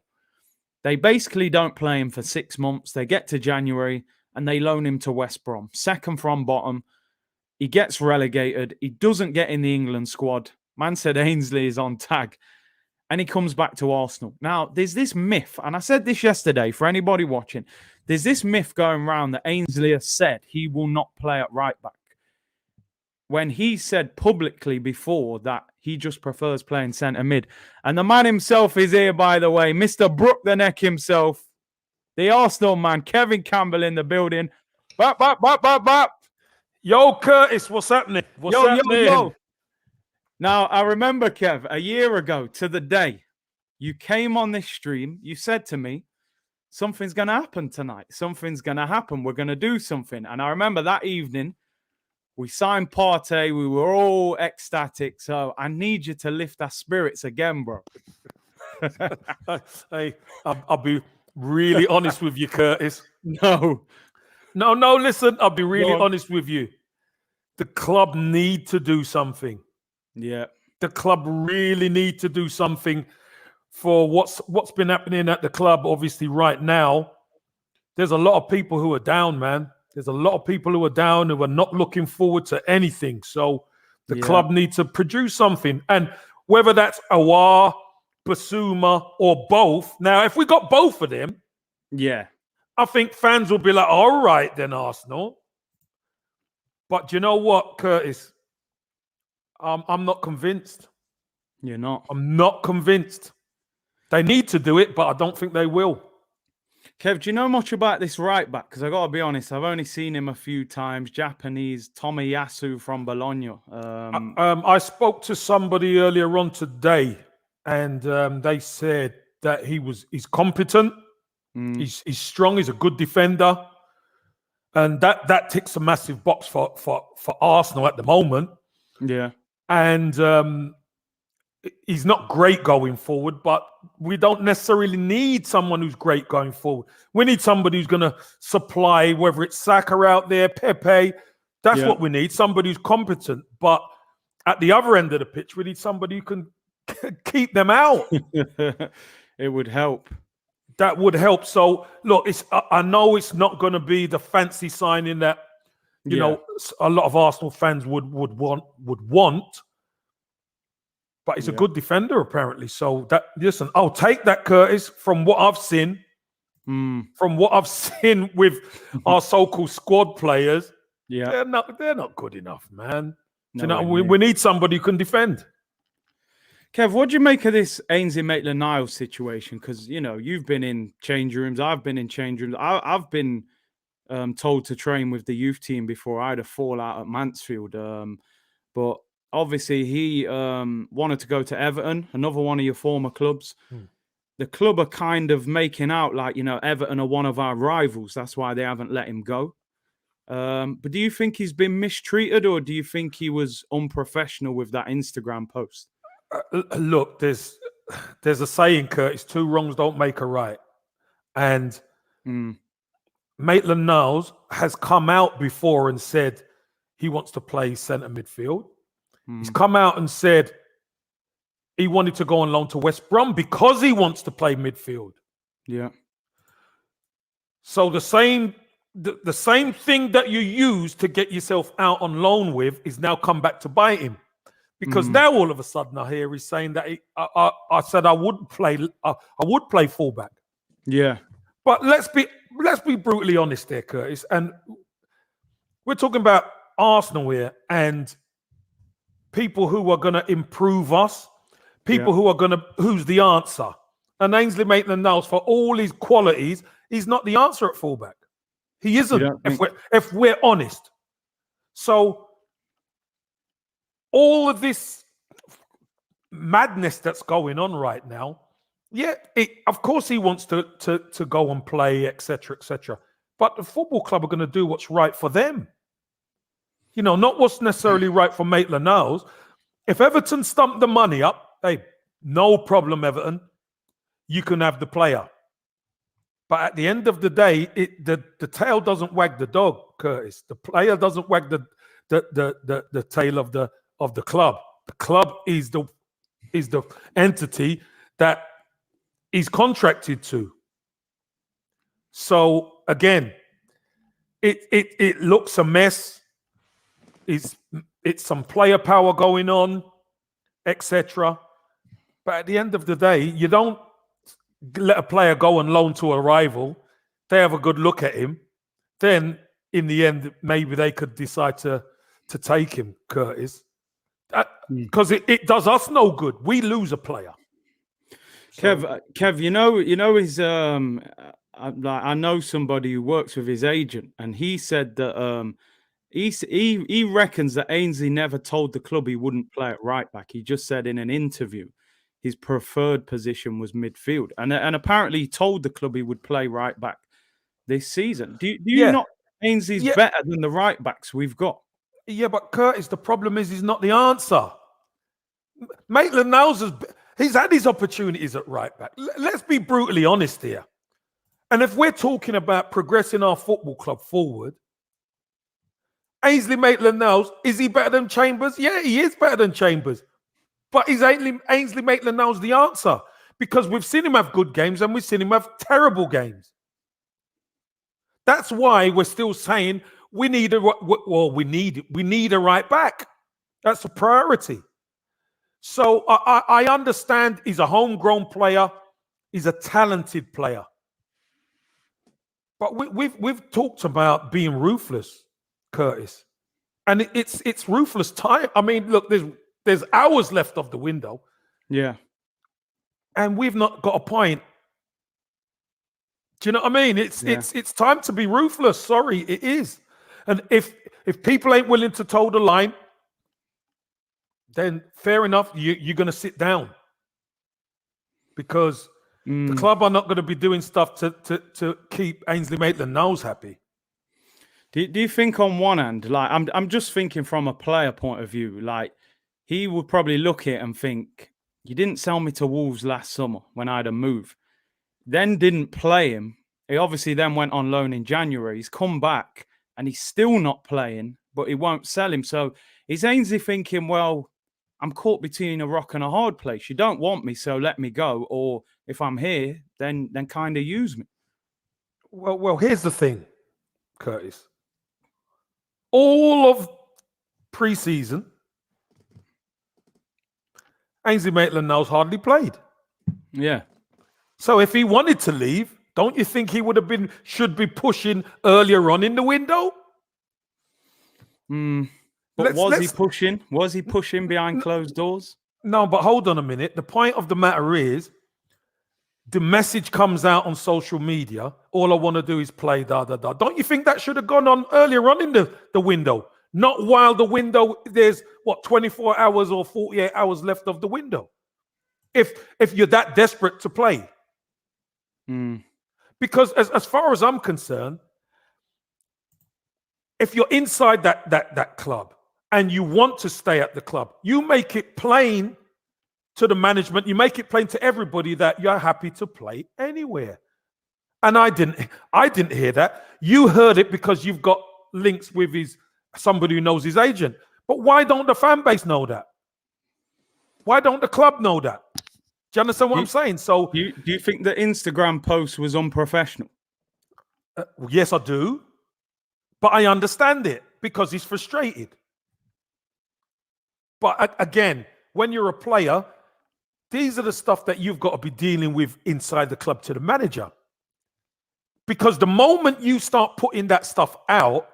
They basically don't play him for 6 months. They get to January and they loan him to West Brom. Second from bottom. He gets relegated. He doesn't get in the England squad. Man said Ainsley is on tag. And he comes back to Arsenal. Now, there's this myth, and I said this yesterday for anybody watching. There's this myth going around that Ainsley has said he will not play at right back, when he said publicly before that he just prefers playing centre mid. And the man himself is here, by the way, Mr. Brook the Neck himself, the Arsenal man, Kevin Campbell in the building. Bop, bop, bop, bop, bop. Yo, Curtis, what's happening? What's happening? Yo. Now, I remember, Kev, a year ago to the day, you came on this stream, you said to me, something's going to happen tonight. Something's going to happen. We're going to do something. And I remember that evening, we signed Partey. We were all ecstatic. So I need you to lift our spirits again, bro. Hey, I'll be really honest with you, Curtis. No, listen, I'll be really honest with you. The club need to do something. Yeah. The club really need to do something for what's been happening at the club. Obviously, right now, there's a lot of people who are down, man. There's a lot of people who are down, who are not looking forward to anything. So the club needs to produce something. And whether that's Aouar, Basuma, or both. Now, if we got both of them, I think fans will be like, all right, then, Arsenal. But you know what, Curtis? I'm not convinced. You're not? I'm not convinced. They need to do it, but I don't think they will. Kev, do you know much about this right back? Because I got to be honest, I've only seen him a few times. Japanese Tomiyasu from Bologna. I spoke to somebody earlier on today, and they said that he's competent, he's strong, he's a good defender, and that ticks a massive box for Arsenal at the moment. Yeah. And he's not great going forward, but we don't necessarily need someone who's great going forward. We need somebody who's going to supply, whether it's Saka out there, Pepe. That's what we need, somebody who's competent. But at the other end of the pitch, we need somebody who can keep them out. It would help. That would help. So, look, I know it's not going to be the fancy signing that, you know, a lot of Arsenal fans would want. But he's a good defender, apparently. So listen, I'll take that, Curtis. From what I've seen, with our so-called squad players, they're not good enough, man. We need somebody who can defend. Kev, what do you make of this Ainsley Maitland-Niles situation? Because you've been in change rooms. I've been in change rooms. I've been told to train with the youth team before. I had a fallout at Mansfield, but. Obviously, he wanted to go to Everton, another one of your former clubs. The club are kind of making out like, Everton are one of our rivals. That's why they haven't let him go. But do you think he's been mistreated, or do you think he was unprofessional with that Instagram post? Look, there's a saying, Curtis, 2 wrongs don't make a right. And Maitland-Niles has come out before and said he wants to play centre midfield. He's come out and said he wanted to go on loan to West Brom because he wants to play midfield. Yeah. So the same thing that you use to get yourself out on loan with is now come back to bite him, because now all of a sudden I hear he's saying that I said I would play fullback. Yeah. But let's be brutally honest there, Curtis, and we're talking about Arsenal here and people who are going to improve us, people who's the answer. And Ainsley Maitland-Niles, for all his qualities, he's not the answer at fullback. He isn't, if we're honest. So all of this madness that's going on right now, of course he wants to go and play, etc., etc. But the football club are going to do what's right for them. Not what's necessarily right for Maitland-Niles. If Everton stump the money up, hey, no problem, Everton. You can have the player. But at the end of the day, the tail doesn't wag the dog, Curtis. The player doesn't wag the tail of the club. The club is the entity that he's contracted to. So again, it looks a mess. It's some player power going on, etc. But at the end of the day, you don't let a player go on loan to a rival. They have a good look at him. Then, in the end, maybe they could decide to take him, Curtis. Because it does us no good. We lose a player. Kev, you know his. I know somebody who works with his agent, and he said that he reckons that Ainsley never told the club he wouldn't play at right back. He just said in an interview his preferred position was midfield, and apparently he told the club he would play right back this season. Do you not think Ainsley's better than the right backs we've got? Yeah, but Curtis, the problem is he's not the answer. Maitland-Niles he's had his opportunities at right back. Let's be brutally honest here. And if we're talking about progressing our football club forward, Ainsley Maitland-Niles, is he better than Chambers? Yeah, he is better than Chambers. But is Ainsley Maitland-Niles the answer? Because we've seen him have good games and we've seen him have terrible games. That's why we're still saying we need a right back. That's a priority. So I understand he's a homegrown player. He's a talented player. But we've talked about being ruthless, Curtis, and it's ruthless time. I mean, look, there's hours left of the window, and we've not got a point. Do you know what I mean? It's time to be ruthless. Sorry, it is. And if people ain't willing to toe the line, then fair enough. You're going to sit down, because the club are not going to be doing stuff to keep Ainsley Maitland-Niles happy. Do you think on one hand, like I'm just thinking from a player point of view, like he would probably look at it and think, You didn't sell me to Wolves last summer when I had a move. Then didn't play him. He obviously then went on loan in January. He's come back and he's still not playing, but he won't sell him. So is Ainsley thinking, well, I'm caught between a rock and a hard place. You don't want me, so let me go. Or if I'm here, then kind of use me. Well, here's the thing, Curtis. All of pre-season, Ainsley Maitland-Niles hardly played. Yeah. So if he wanted to leave, don't you think he should be pushing earlier on in the window? But was he pushing? Was he pushing behind closed doors? No, but hold on a minute. The point of the matter is, the message comes out on social media. All I want to do is play, da, da, da. Don't you think that should have gone on earlier on in the window? Not while the window, there's, 24 hours or 48 hours left of the window. If you're that desperate to play. Because as far as I'm concerned, if you're inside that club and you want to stay at the club, you make it plain to the management, you make it plain to everybody that you're happy to play anywhere. And I didn't hear that. You heard it because you've got links with somebody who knows his agent. But why don't the fan base know that? Why don't the club know that? Do you understand what I'm saying? So, do you think the Instagram post was unprofessional? Yes, I do. But I understand it because he's frustrated. But again, when you're a player, these are the stuff that you've got to be dealing with inside the club to the manager. Because the moment you start putting that stuff out,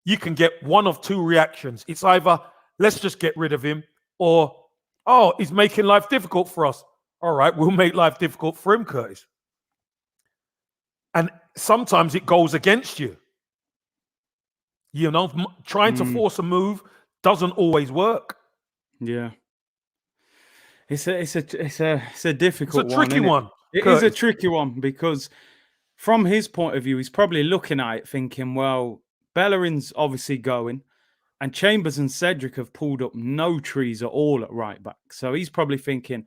you can get one of two reactions. It's either, let's just get rid of him, or, oh, he's making life difficult for us. All right, we'll make life difficult for him, Curtis. And sometimes it goes against you. You know, trying to force a move doesn't always work. Yeah. It's a difficult one. It's a tricky one. It is a tricky one because from his point of view, he's probably looking at it thinking, well, Bellerin's obviously going and Chambers and Cedric have pulled up no trees at all at right back. So he's probably thinking,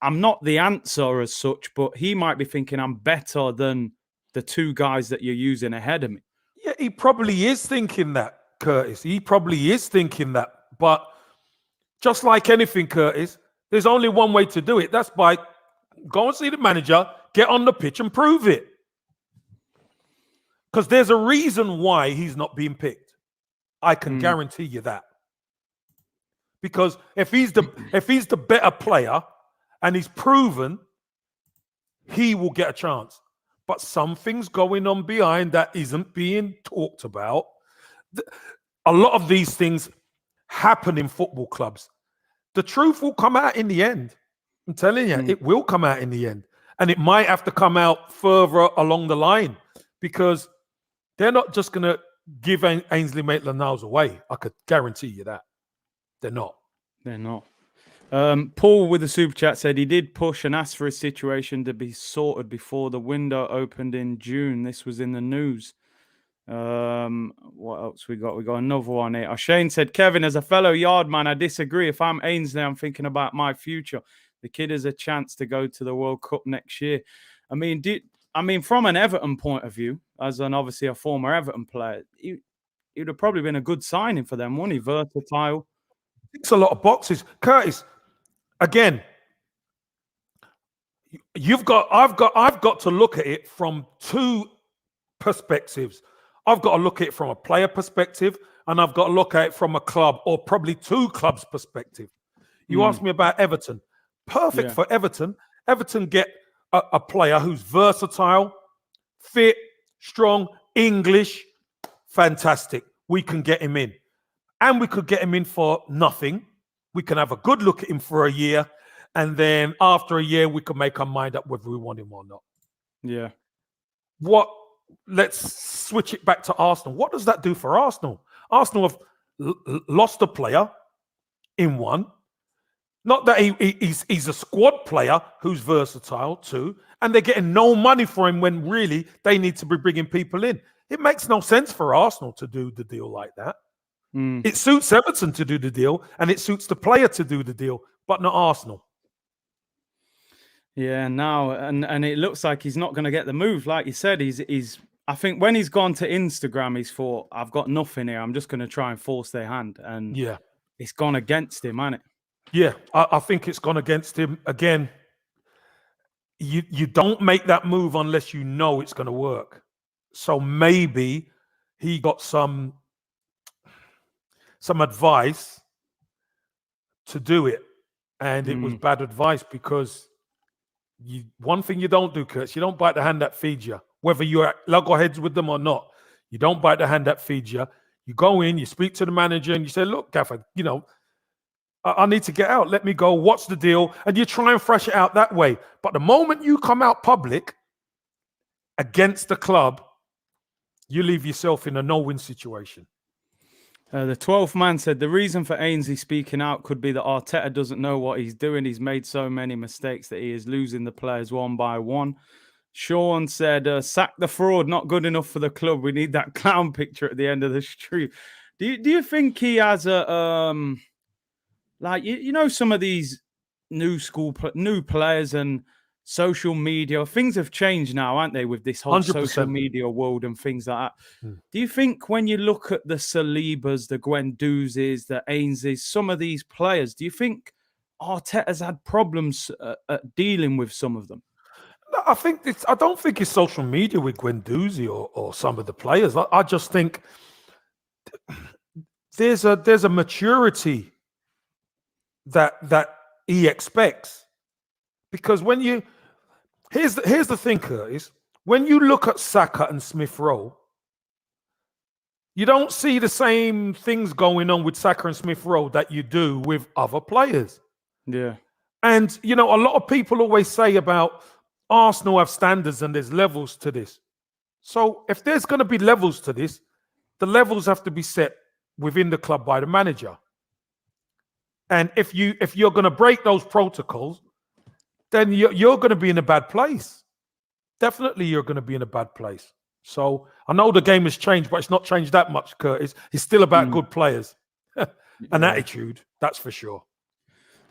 I'm not the answer as such, but he might be thinking I'm better than the two guys that you're using ahead of me. Yeah, he probably is thinking that, Curtis. He probably is thinking that. But just like anything, Curtis, there's only one way to do it. That's by go and see the manager, get on the pitch and prove it. Because there's a reason why he's not being picked. I can guarantee you that. Because if he's the better player and he's proven, he will get a chance. But something's going on behind that isn't being talked about. A lot of these things happen in football clubs. The truth will come out in the end. I'm telling you, it will come out in the end. And it might have to come out further along the line because they're not just going to give Ainsley Maitland-Niles away. I could guarantee you that. They're not. They're not. Paul with the super chat said he did push and ask for a situation to be sorted before the window opened in June. This was in the news. What else we got? We got another one here. Shane said, Kevin, as a fellow yard man, I disagree. If I'm Ainsley, I'm thinking about my future. The kid has a chance to go to the World Cup next year. I mean, from an Everton point of view, as obviously a former Everton player, he would have probably been a good signing for them, wouldn't he? Versatile. It's a lot of boxes. Curtis, again, I've got to look at it from two perspectives. I've got to look at it from a player perspective, and I've got to look at it from a club or probably two clubs' perspective. You asked me about Everton. Perfect for Everton. Everton get a player who's versatile, fit, strong, English. Fantastic. We can get him in. And we could get him in for nothing. We can have a good look at him for a year. And then after a year, we can make our mind up whether we want him or not. Yeah. Let's switch it back to Arsenal. What does that do for Arsenal? Arsenal have lost a player in one. Not that he's a squad player who's versatile too. And they're getting no money for him when really they need to be bringing people in. It makes no sense for Arsenal to do the deal like that. It suits Everton to do the deal and it suits the player to do the deal, but not Arsenal. Yeah, now and it looks like he's not going to get the move. Like you said, he's. I think when he's gone to Instagram, he's thought, "I've got nothing here. I'm just going to try and force their hand," and Yeah. it's gone against him, hasn't it? Yeah, I think it's gone against him again. You don't make that move unless you know it's going to work. So maybe he got some advice to do it, and it was bad advice because one thing you don't do, Kurt, you don't bite the hand that feeds you, whether you're at loggerheads with them or not. You don't bite the hand that feeds you. You go in, you speak to the manager, and you say, "Look, Gaffer, I need to get out. Let me go. What's the deal?" And you try and thrash it out that way. But the moment you come out public against the club, you leave yourself in a no-win situation. The 12th man said the reason for Ainsley speaking out could be that Arteta doesn't know what he's doing. He's made so many mistakes that he is losing the players one by one. Sean said, sack the fraud, not good enough for the club. We need that clown picture at the end of the street. Do you think he has a like some of these new players and social media, things have changed now, aren't they, with this whole 100%. social media world and things like that. Do you think when you look at the Salibas, the Guendouzes, the Ainsleys, some of these players, do you think Arteta's had problems at dealing with some of them? No, I don't think it's social media with Guendouzi or some of the players. I just think there's a maturity that he expects. Because when you here's the thing, Curtis, when you look at Saka and Smith Rowe, you don't see the same things going on with Saka and Smith Rowe that you do with other players. Yeah. And a lot of people always say about Arsenal have standards and there's levels to this. So if there's going to be levels to this, the levels have to be set within the club by the manager. And if you're going to break those protocols, then you're going to be in a bad place. Definitely you're going to be in a bad place. So I know the game has changed, but it's not changed that much, Curtis. It's still about good players. An attitude, that's for sure.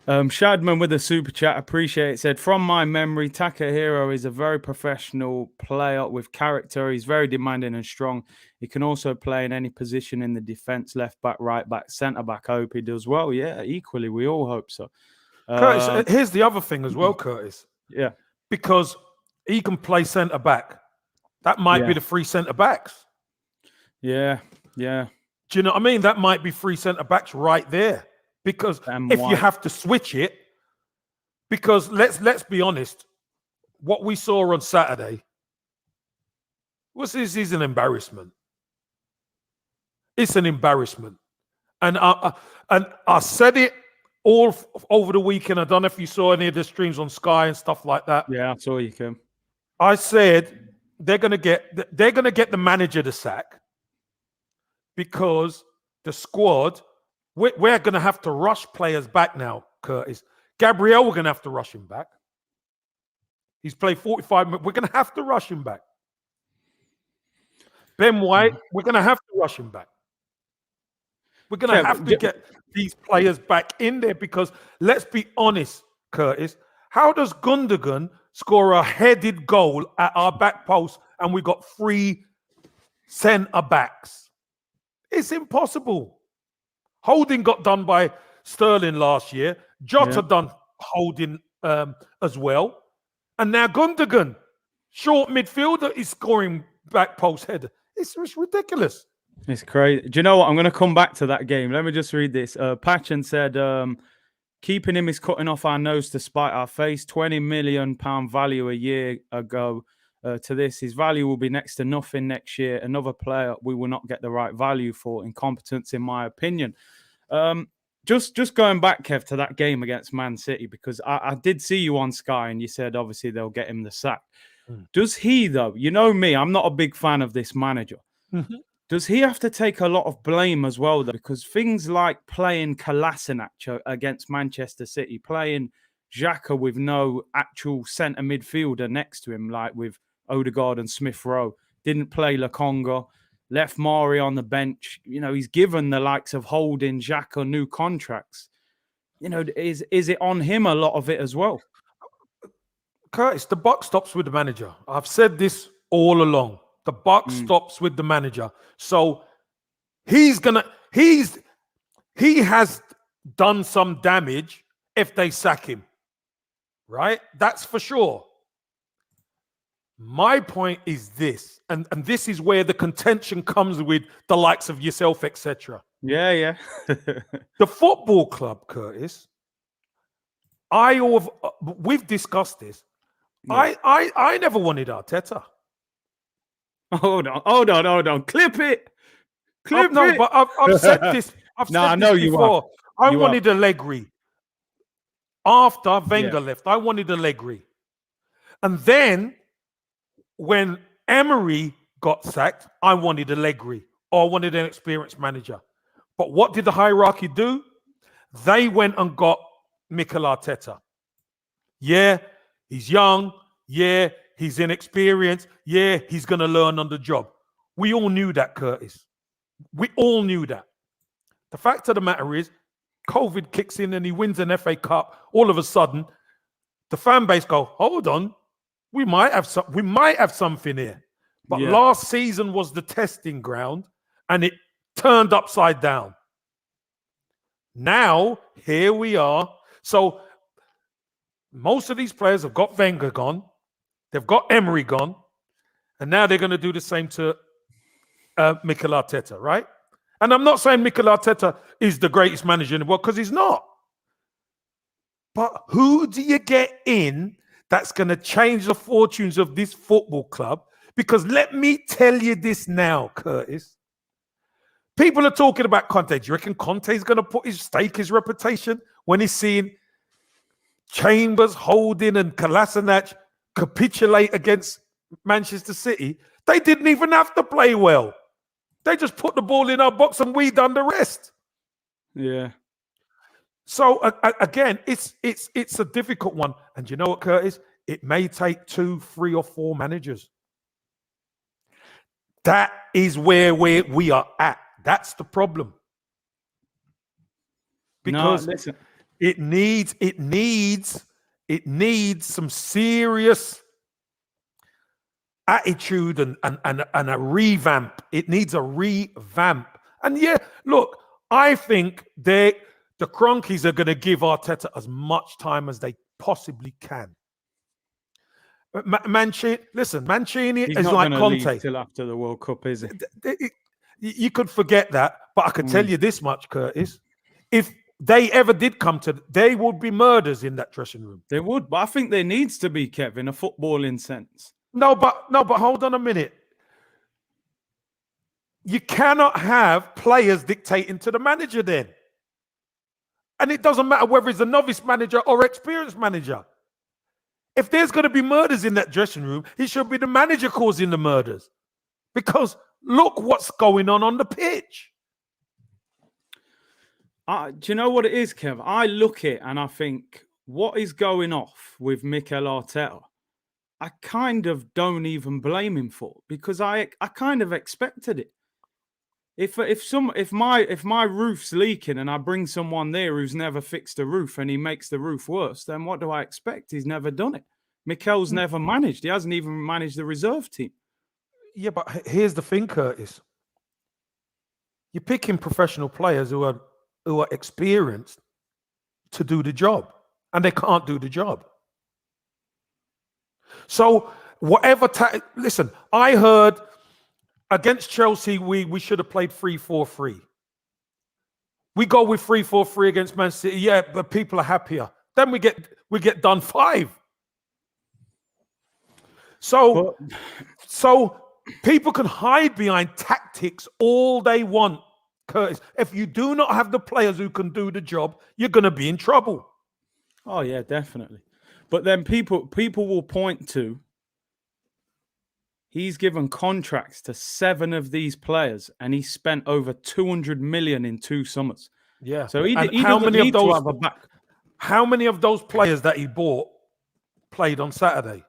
Shadman with a super chat, appreciate it, said, from my memory, Takahiro is a very professional player with character. He's very demanding and strong. He can also play in any position in the defence, left back, right back, centre back. I hope he does well. Yeah, equally, we all hope so. Curtis, here's the other thing as well, Curtis. Yeah. Because he can play centre back. That might be the three centre backs. Yeah. Do you know what I mean? That might be three centre backs right there. Because if you have to switch it, because let's be honest, what we saw on Saturday is an embarrassment. It's an embarrassment, and I said it all over the weekend. I don't know if you saw any of the streams on Sky and stuff like that. Yeah, I saw you, Kim. I said they're gonna get the manager to sack because the squad. We're going to have to rush players back now, Curtis. Gabriel, we're going to have to rush him back. He's played 45 minutes. We're going to have to rush him back. Ben White, we're going to have to rush him back. We're going to have to get these players back in there because let's be honest, Curtis, how does Gundogan score a headed goal at our back post and we got 3 centre backs? It's impossible. Holding got done by Sterling last year. Jota done Holding as well. And now Gundogan, short midfielder, is scoring back post header. It's ridiculous. It's crazy. Do you know what? I'm going to come back to that game. Let me just read this. Patchen said, keeping him is cutting off our nose to spite our face. £20 million value a year ago to this. His value will be next to nothing next year. Another player we will not get the right value for. Incompetence, in my opinion. Just going back, Kev, to that game against Man City, because I did see you on Sky and you said obviously they'll get him the sack. Does he, though? You know me, I'm not a big fan of this manager. Does he have to take a lot of blame as well, though? Because things like playing Kolasinac against Manchester City, playing Xhaka with no actual centre midfielder next to him, like with Odegaard and Smith Rowe, didn't play Lokonga, left Mari on the bench. He's given the likes of Holding, Xhaka new contracts. Is it on him, a lot of it as well? Curtis, the buck stops with the manager. I've said this all along. The buck Mm. stops with the manager. So he has done some damage if they sack him. Right? That's for sure. My point is this, and this is where the contention comes with the likes of yourself, etc. Yeah. The football club, Curtis, we've discussed this. Yeah. I never wanted Arteta. Hold on. Clip it. No, but I've said this. I've No, I said know this you before. are. I wanted Allegri. After Wenger Yeah. left, I wanted Allegri. And then when Emery got sacked, I wanted Allegri, or I wanted an experienced manager. But what did the hierarchy do? They went and got Mikel Arteta. Yeah, he's young. Yeah, he's inexperienced. Yeah, he's going to learn on the job. We all knew that, Curtis. We all knew that. The fact of the matter is, COVID kicks in and he wins an FA Cup. All of a sudden, the fan base go, hold on, we might have something here. But last season was the testing ground, and it turned upside down. Now, here we are. So most of these players have got Wenger gone. They've got Emery gone. And now they're going to do the same to Mikel Arteta, right? And I'm not saying Mikel Arteta is the greatest manager in the world, because he's not. But who do you get in that's going to change the fortunes of this football club? Because let me tell you this now, Curtis. People are talking about Conte. Do you reckon Conte's going to stake his reputation when he's seeing Chambers, Holding, and Kolasinac capitulate against Manchester City? They didn't even have to play well. They just put the ball in our box and we done the rest. Yeah. So again, it's a difficult one. And you know what, Curtis? It may take 2, 3, or 4 managers. That is where we are at. That's the problem. Because it needs some serious attitude and a revamp. It needs a revamp. And yeah, look, I think the Cronkies are going to give Arteta as much time as they possibly can. Mancini is like Conte. Leave till after the World Cup, is he? You could forget that, but I could tell you this much, Curtis. If they ever did come to, they would be murders in that dressing room. They would, but I think there needs to be, Kev, in a footballing sense. No, but hold on a minute. You cannot have players dictating to the manager then. And it doesn't matter whether he's a novice manager or experienced manager. If there's going to be murders in that dressing room, it should be the manager causing the murders. Because look what's going on the pitch. Do you know what it is, Kev? I look at it and I think, what is going off with Mikel Arteta? I kind of don't even blame him for it, because I kind of expected it. If my roof's leaking and I bring someone there who's never fixed a roof and he makes the roof worse, then what do I expect? He's never done it. Mikel's never managed. He hasn't even managed the reserve team. Yeah, but here's the thing, Curtis. You're picking professional players who are experienced to do the job, and they can't do the job. So whatever, listen, I heard against Chelsea, we should have played 3-4-3. We go with 3-4-3 against Man City. Yeah, but people are happier. Then we get done 5. So people can hide behind tactics all they want, Curtis. If you do not have the players who can do the job, you're going to be in trouble. Oh yeah, definitely. But then people will point to, he's given contracts to 7 of these players, and he spent over 200 million in 2 summers. Yeah. So how many of those players that he bought played on Saturday?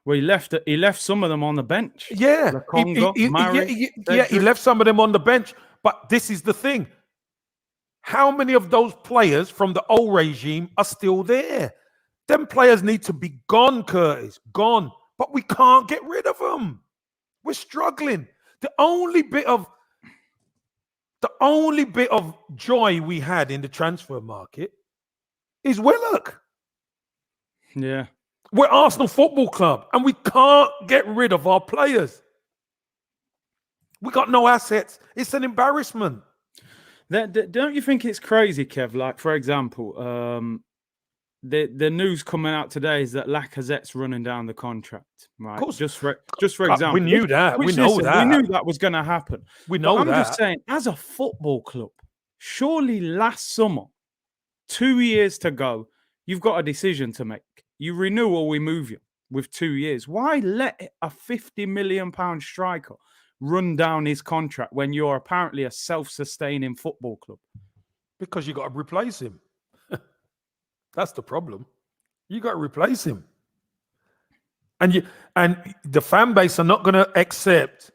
Well, he left some of them on the bench. Yeah. He left some of them on the bench. But this is the thing. How many of those players from the old regime are still there? Them players need to be gone, Curtis. Gone. But we can't get rid of them. We're struggling. The only bit of joy we had in the transfer market is Willock. Yeah. We're Arsenal Football Club, and we can't get rid of our players. We got no assets. It's an embarrassment. Don't you think it's crazy, Kev? Like, for example, the news coming out today is that Lacazette's running down the contract, right? Of course. Just for example. We knew that. We know that. We knew that was going to happen. We know I'm that. just saying, as a football club, surely last summer, 2 years to go, you've got a decision to make. You renew or we move you with 2 years. Why let a £50 million striker run down his contract when you're apparently a self-sustaining football club? Because you got to replace him. That's the problem. You got to replace him. And the fan base are not going to accept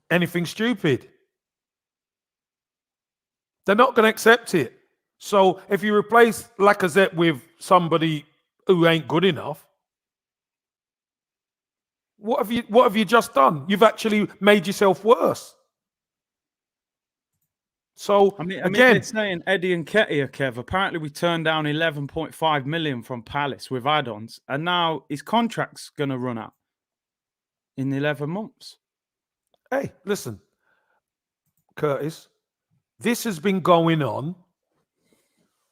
anything stupid. They're not going to accept it. So if you replace Lacazette with somebody who ain't good enough, what have you just done? You've actually made yourself worse. So I mean, again, they're saying Eddie and Nketiah, Kev. Apparently, we turned down 11.5 million from Palace with add-ons, and now his contract's going to run out in 11 months. Hey, listen, Curtis, this has been going on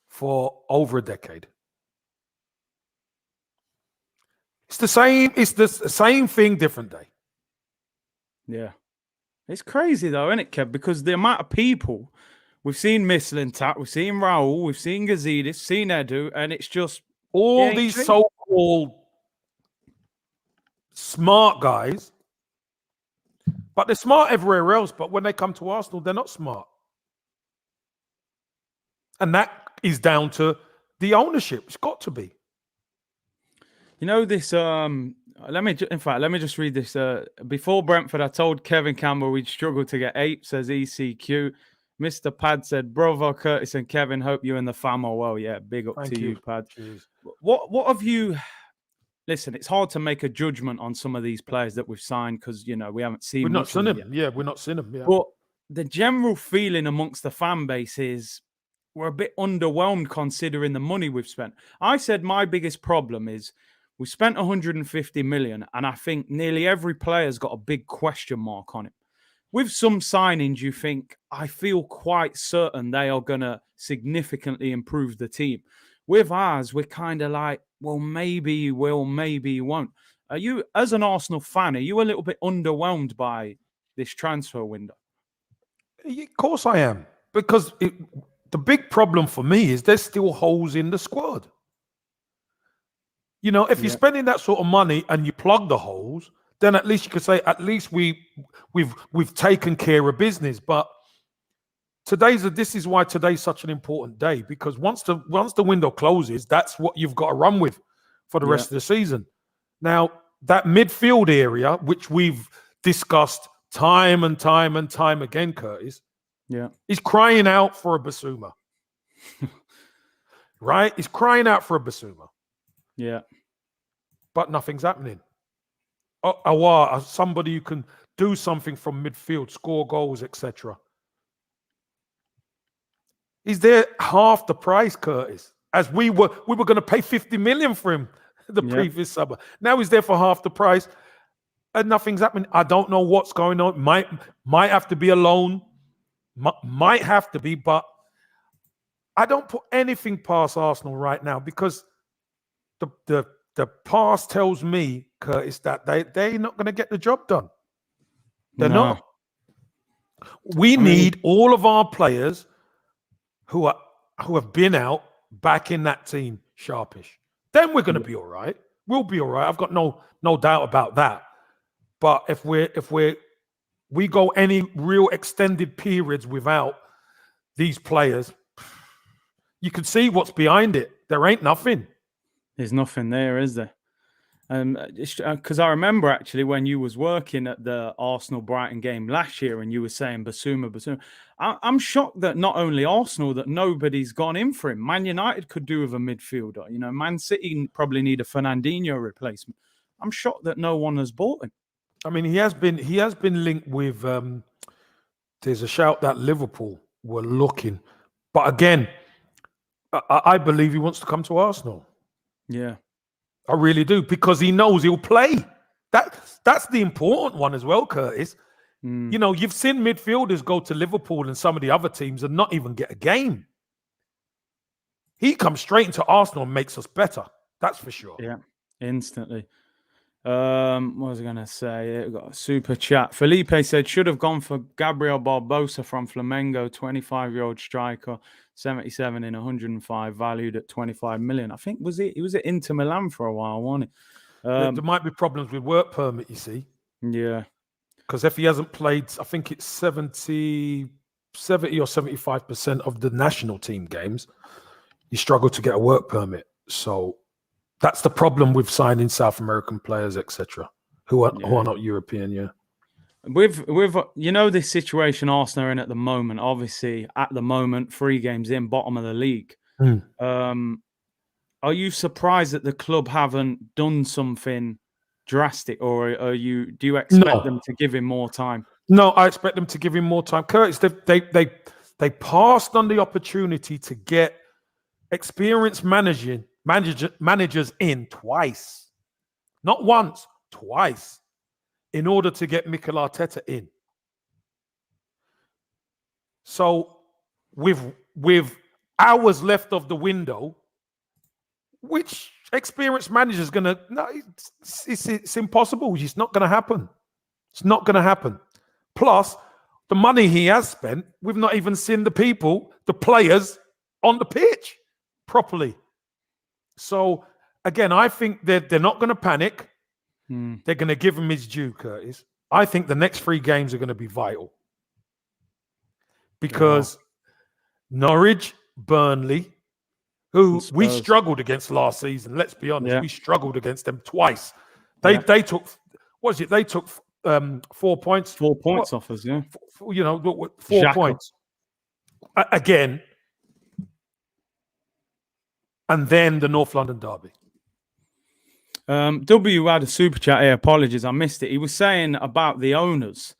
for over a decade. It's the same thing, different day. Yeah. It's crazy though, isn't it, Kev? Because the amount of people, we've seen Mislintat, we've seen Raul, we've seen Gazidis, seen Edu, and it's just all these so-called smart guys, but they're smart everywhere else, but when they come to Arsenal, they're not smart. And that is down to the ownership. It's got to be. You know this. Let me just read this. Before Brentford, I told Kevin Campbell we'd struggle to get 8. Says ECQ. Mr. Pad said, "Bravo, Curtis and Kevin. Hope you and the fam are well." Yeah, big up to you, Pad. Jeez. What have you? Listen, it's hard to make a judgment on some of these players that we've signed because we haven't seen. We've not seen them. Yeah, we're not seen them. Yeah. But the general feeling amongst the fan base is we're a bit underwhelmed considering the money we've spent. I said my biggest problem is we spent 150 million, and I think nearly every player's got a big question mark on it. With some signings, you think, I feel quite certain they are going to significantly improve the team. With ours, we're kind of like, well, maybe you will, maybe you won't. Are you, as an Arsenal fan, are you a little bit underwhelmed by this transfer window? Of course I am. Because the big problem for me is there's still holes in the squad. If you're spending that sort of money and you plug the holes, then at least you could say, at least we've taken care of business. But this is why today's such an important day, because once the window closes, that's what you've got to run with for the rest of the season. Now, that midfield area, which we've discussed time and time and time again, Curtis, is crying out for a Basuma. Right? He's crying out for a Basuma. Yeah. But nothing's happening. Awar, somebody who can do something from midfield, score goals, etc. Is there half the price, Curtis? As we were going to pay 50 million for him the previous summer. Now he's there for half the price, and nothing's happening. I don't know what's going on. Might have to be a loan. Might have to be, but I don't put anything past Arsenal right now because the past tells me, Curtis, that they're not going to get the job done. They're not. We need all of our players who have been out back in that team sharpish. Then we're going to be all right. We'll be all right. I've got no doubt about that. But if we go any real extended periods without these players, you can see what's behind it. There ain't nothing. There's nothing there, is there? Because I remember actually when you was working at the Arsenal-Brighton game last year and you were saying Basuma. I'm shocked that not only Arsenal, that nobody's gone in for him. Man United could do with a midfielder. You know, Man City probably need a Fernandinho replacement. I'm shocked that no one has bought him. I mean, he has been linked with. There's a shout that Liverpool were looking, but again, I believe he wants to come to Arsenal. Yeah. I really do, because he knows he'll play. That's the important one as well, Curtis. You know, you've seen midfielders go to Liverpool and some of the other teams and not even get a game. He comes straight into Arsenal and makes us better. That's for sure. Yeah, instantly. What was I going to say? We've got a super chat. Felipe said, should have gone for Gabriel Barbosa from Flamengo, 25-year-old striker, 77 in 105, valued at 25 million. I think he was at Inter Milan for a while, wasn't he? There might be problems with work permit, you see. Yeah. Because if he hasn't played, I think it's 70 or 75% of the national team games, you struggle to get a work permit. So that's the problem with signing South American players, etc., who are not European. Yeah. With you know, this situation Arsenal are in at the moment, obviously at the moment 3 games in, bottom of the league. Are you surprised that the club haven't done something drastic, or do you expect them to give him more time? No, I expect them to give him more time. Curtis, they passed on the opportunity to get experienced managers in twice, not once, twice, in order to get Mikel Arteta in. So with hours left of the window, which experienced manager is going to... No, it's impossible. It's not going to happen. It's not going to happen. Plus, the money he has spent, we've not even seen the people, the players on the pitch properly. So, again, I think they're not going to panic. They're going to give him his due, Curtis. I think the next 3 games are going to be vital. Because Norwich, Burnley, who we struggled against last season. Let's be honest, we struggled against them twice. They took, what is it? They took 4 points. 4 points off us, yeah. 4 points. Again. And then the North London derby. W had a super chat here. Apologies, I missed it. He was saying about the owners.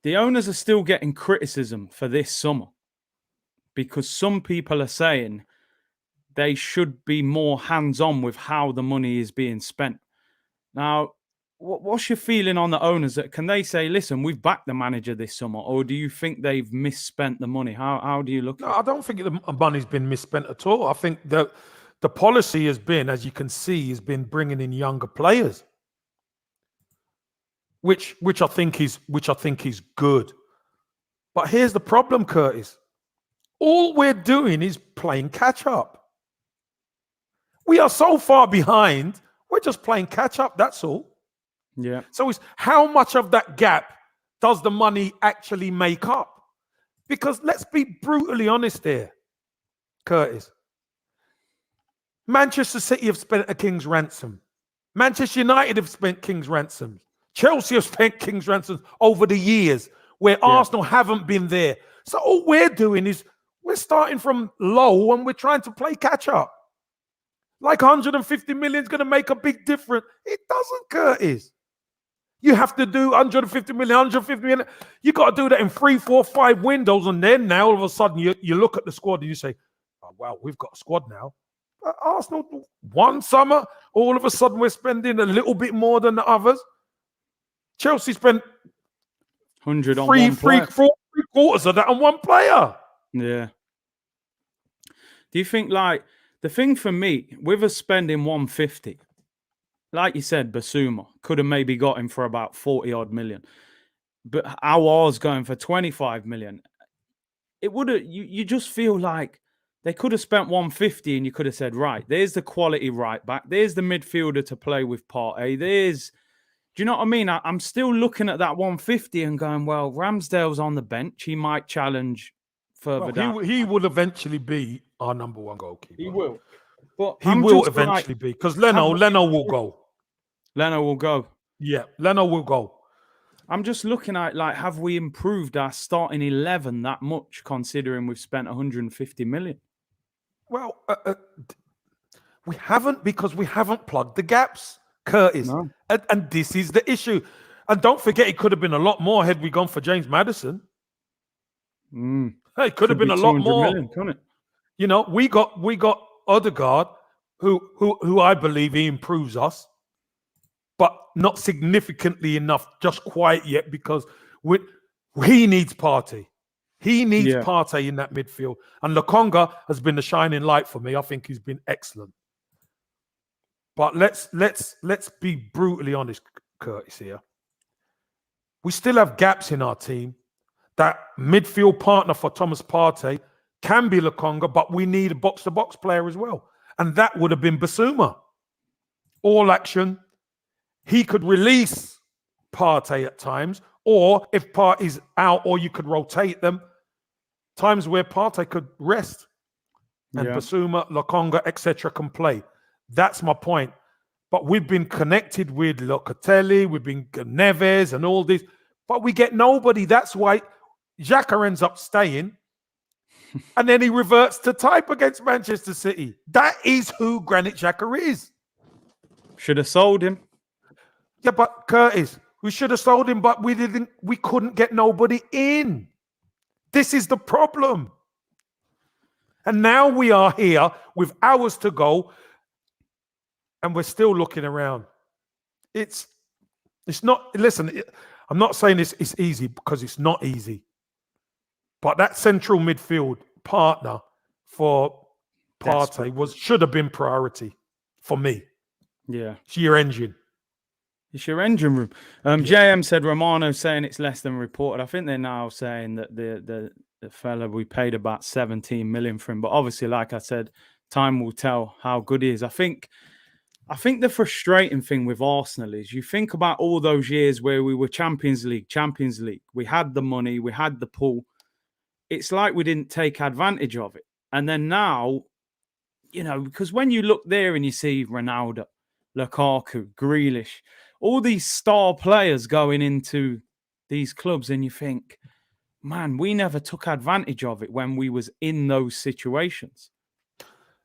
The owners are still getting criticism for this summer because some people are saying they should be more hands-on with how the money is being spent. Now, what's your feeling on the owners? Can they say, listen, we've backed the manager this summer, or do you think they've misspent the money? How do you look at it? I don't think the money's been misspent at all. I think the policy has been, as you can see, has been bringing in younger players, which I think is good. But here's the problem, Curtis. All we're doing is playing catch up. We are so far behind. We're just playing catch up. That's all. Yeah. So it's how much of that gap does the money actually make up? Because let's be brutally honest here, Curtis. Manchester City have spent a king's ransom. Manchester United have spent king's ransoms. Chelsea have spent king's ransoms over the years where Arsenal haven't been there. So all we're doing is we're starting from low and we're trying to play catch up. Like 150 million is going to make a big difference. It doesn't, Curtis. You have to do 150 million, 150 million. You got to do that in 3, 4, 5 windows. And then now all of a sudden you look at the squad and you say, oh, wow, we've got a squad now. Arsenal, one summer, all of a sudden we're spending a little bit more than the others. Chelsea spent 100 on one player. 3/4 of that on one player. Yeah. Do you think, like, the thing for me, with us spending 150, like you said, Basuma could have maybe got him for about 40 odd million. But ours going for 25 million, it would have, you just feel like they could have spent 150 and you could have said, right, there's the quality right back. There's the midfielder to play with Partey. Do you know what I mean? I'm still looking at that 150 and going, well, Ramsdale's on the bench. He might challenge further down. He will eventually be our number 1 goalkeeper. He will. But he will eventually be, because Leno will go. Leno will go. Yeah, Leno will go. I'm just looking at, like, have we improved our starting 11 that much, considering we've spent 150 million? Well, we haven't, because we haven't plugged the gaps, Curtis. No. And this is the issue. And don't forget, it could have been a lot more had we gone for James Maddison. It could have been be a lot 200 more. million, couldn't it? You know, we got Odegaard, who I believe he improves us, but not significantly enough just quite yet, because he needs Partey. He needs Partey in that midfield. And Lokonga has been the shining light for me. I think he's been excellent. But let's be brutally honest, Curtis, here. We still have gaps in our team. That midfield partner for Thomas Partey can be Lokonga, but we need a box-to-box player as well. And that would have been Basuma. All action. He could release Partey at times, or if Partey's out, or you could rotate them, times where Partey could rest. And Basuma, Lokonga, etc. can play. That's my point. But we've been connected with Locatelli, we've been Neves and all this, but we get nobody. That's why Xhaka ends up staying, and then he reverts to type against Manchester City. That is who Granit Xhaka is. Should have sold him. Yeah, but Curtis, we should have sold him, but we didn't. We couldn't get nobody in. This is the problem. And now we are here with hours to go, and we're still looking around. It's not. Listen, I'm not saying it's easy, because it's not easy. But that central midfield partner for Partey should have been priority for me. Yeah. It's your engine. It's your engine room. JM said Romano saying it's less than reported. I think they're now saying that the fella, we paid about 17 million for him. But obviously, like I said, time will tell how good he is. I think the frustrating thing with Arsenal is, you think about all those years where we were Champions League. We had the money, we had the pull. It's like we didn't take advantage of it. And then now, you know, because when you look there and you see Ronaldo, Lukaku, Grealish, all these star players going into these clubs, and you think, man, we never took advantage of it when we was in those situations.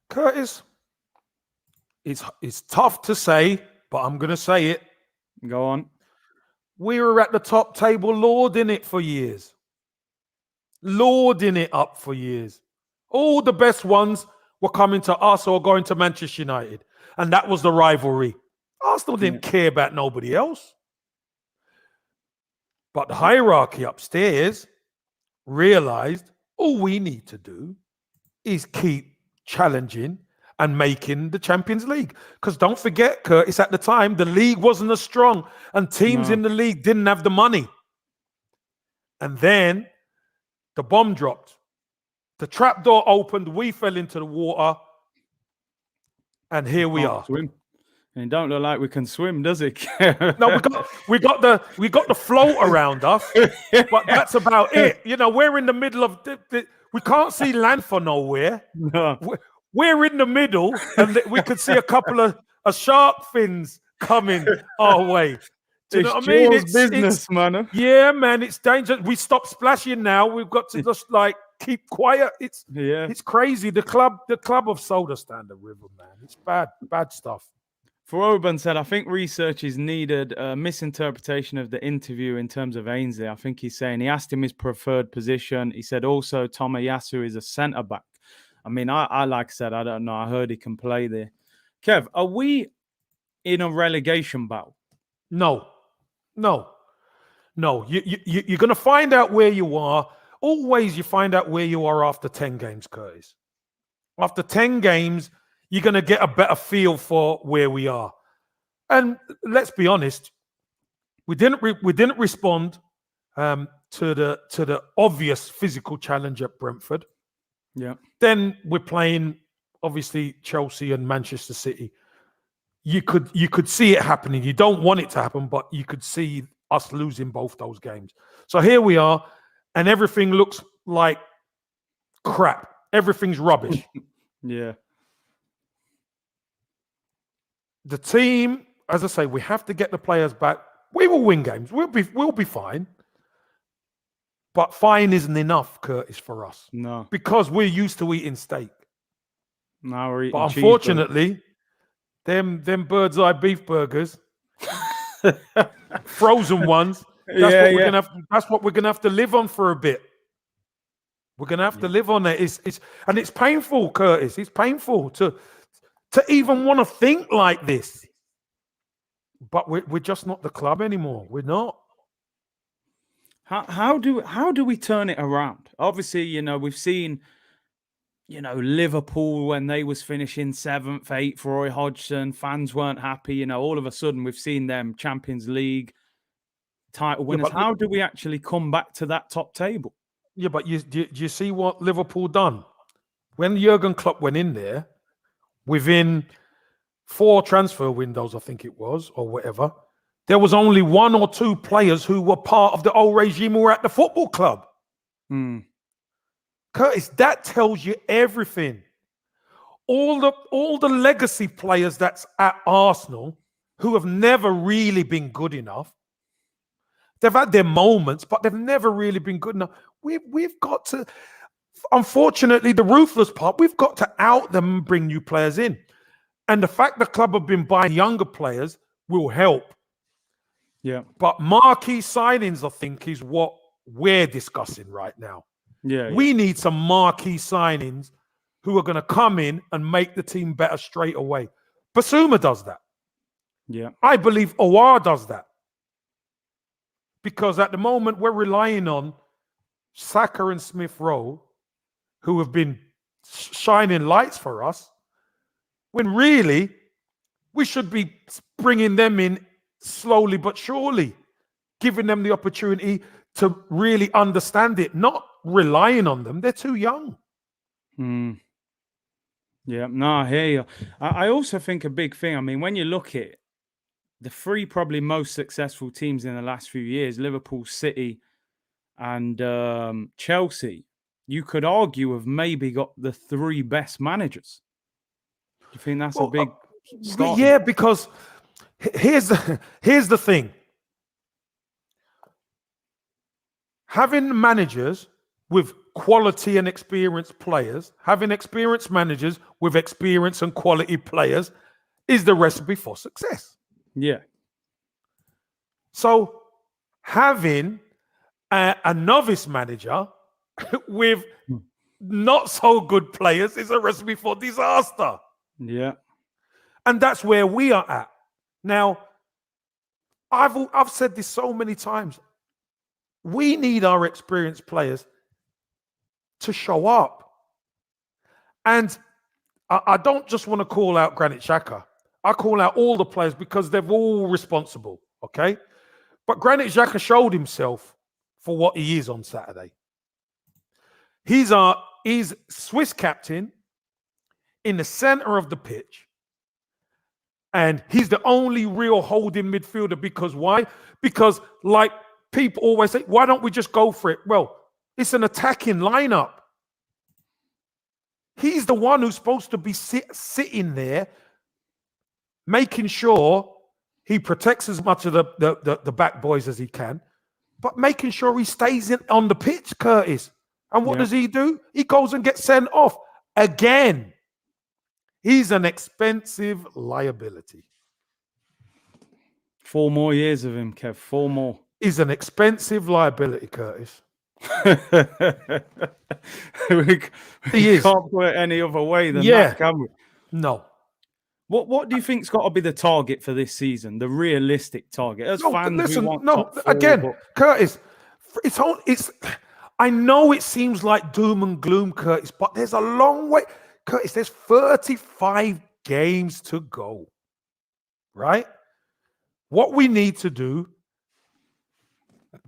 Curtis, it's tough to say, but I'm going to say it. Go on. We were at the top table, lording it for years. Lording it up for years. All the best ones were coming to us or going to Manchester United. And that was the rivalry. Arsenal didn't care about nobody else. But the hierarchy upstairs realized all we need to do is keep challenging and making the Champions League. Because don't forget, Curtis, at the time, the league wasn't as strong, and teams in the league didn't have the money. And then the bomb dropped. The trapdoor opened. We fell into the water. And here we are. Swim. And it don't look like we can swim, does it? No, we got the float around us, but that's about it. You know, we're in the middle of we can't see land for nowhere. No. We're in the middle, and we could see a couple of shark fins coming our way. Do you know what I mean? It's business, man. Yeah, man, it's dangerous. We stop splashing now. We've got to just keep quiet. It's crazy. The club have sold us down the river, man. It's bad stuff. Foroban said, I think research is needed. Misinterpretation of the interview in terms of Ainsley. I think he's saying he asked him his preferred position. He said also Tomiyasu is a centre back. I mean, I like I said, I don't know. I heard he can play there. Kev, are we in a relegation battle? No. You're going to find out where you are. Always you find out where you are after 10 games, Curtis. After 10 games, you're going to get a better feel for where we are. And let's be honest, we didn't respond to the obvious physical challenge at Brentford. Yeah. Then we're playing, obviously, Chelsea and Manchester City. You could see it happening. You don't want it to happen, but you could see us losing both those games. So here we are, and everything looks like crap. Everything's rubbish. Yeah. The team as I say, we have to get the players back. We will win games. We'll be fine. But fine isn't enough, Curtis, for us. No. Because we're used to eating steak. Now we're eating But unfortunately, them bird's eye beef burgers, frozen ones, that's what we're gonna have to live on for a bit. We're gonna have to live on it. It's painful, Curtis. It's painful to even want to think like this. But we're just not the club anymore. We're not. How do we turn it around? Obviously, we've seen, Liverpool when they was finishing 7th, 8th, Roy Hodgson, fans weren't happy. All of a sudden we've seen them Champions League title winners. How do we actually come back to that top table? Yeah, but do you see what Liverpool done? When Jurgen Klopp went in there, within 4 transfer windows, I think it was, or whatever, there was only 1 or 2 players who were part of the old regime who were at the football club. Curtis, that tells you everything. All the legacy players that's at Arsenal who have never really been good enough. They've had their moments, but they've never really been good enough. We've got to, unfortunately, the ruthless part, we've got to out them and bring new players in. And the fact the club have been buying younger players will help. Yeah. But marquee signings, I think, is what we're discussing right now. We need some marquee signings who are going to come in and make the team better straight away. Basuma does that. Yeah. I believe Awar does that. Because at the moment, we're relying on Saka and Smith Rowe, who have been shining lights for us, when really we should be bringing them in slowly but surely, giving them the opportunity to really understand it, not relying on them. They're too young. Yeah, no, I hear you. I also think a big thing, I mean, when you look at the 3 probably most successful teams in the last few years, Liverpool, City, and Chelsea, you could argue have maybe got the 3 best managers. Do you think that's a big start? Yeah, because here's the thing. Having managers with quality and experienced players, having experienced managers with experience and quality players is the recipe for success. Yeah. So having a novice manager with not so good players is a recipe for disaster. Yeah. And that's where we are at. Now, I've said this so many times. We need our experienced players to show up. And I don't just want to call out Granit Xhaka. I call out all the players because they're all responsible, okay? But Granit Xhaka showed himself for what he is on Saturday. He's Swiss captain in the center of the pitch. And he's the only real holding midfielder. Because why? Because like people always say, why don't we just go for it? Well, it's an attacking lineup. He's the one who's supposed to be sitting there, making sure he protects as much of the back boys as he can, but making sure he stays on the pitch, Curtis. And what does he do? He goes and gets sent off again. He's an expensive liability. 4 more years of him, Kev. 4 more. He's an expensive liability, Curtis. we can't put it any other way than that, can we? No. What do you think's got to be the target for this season? The realistic target? As fans, listen, we want no. top 4, Again, Curtis, it's. I know it seems like doom and gloom, Curtis, but there's a long way. Curtis, there's 35 games to go, right? What we need to do,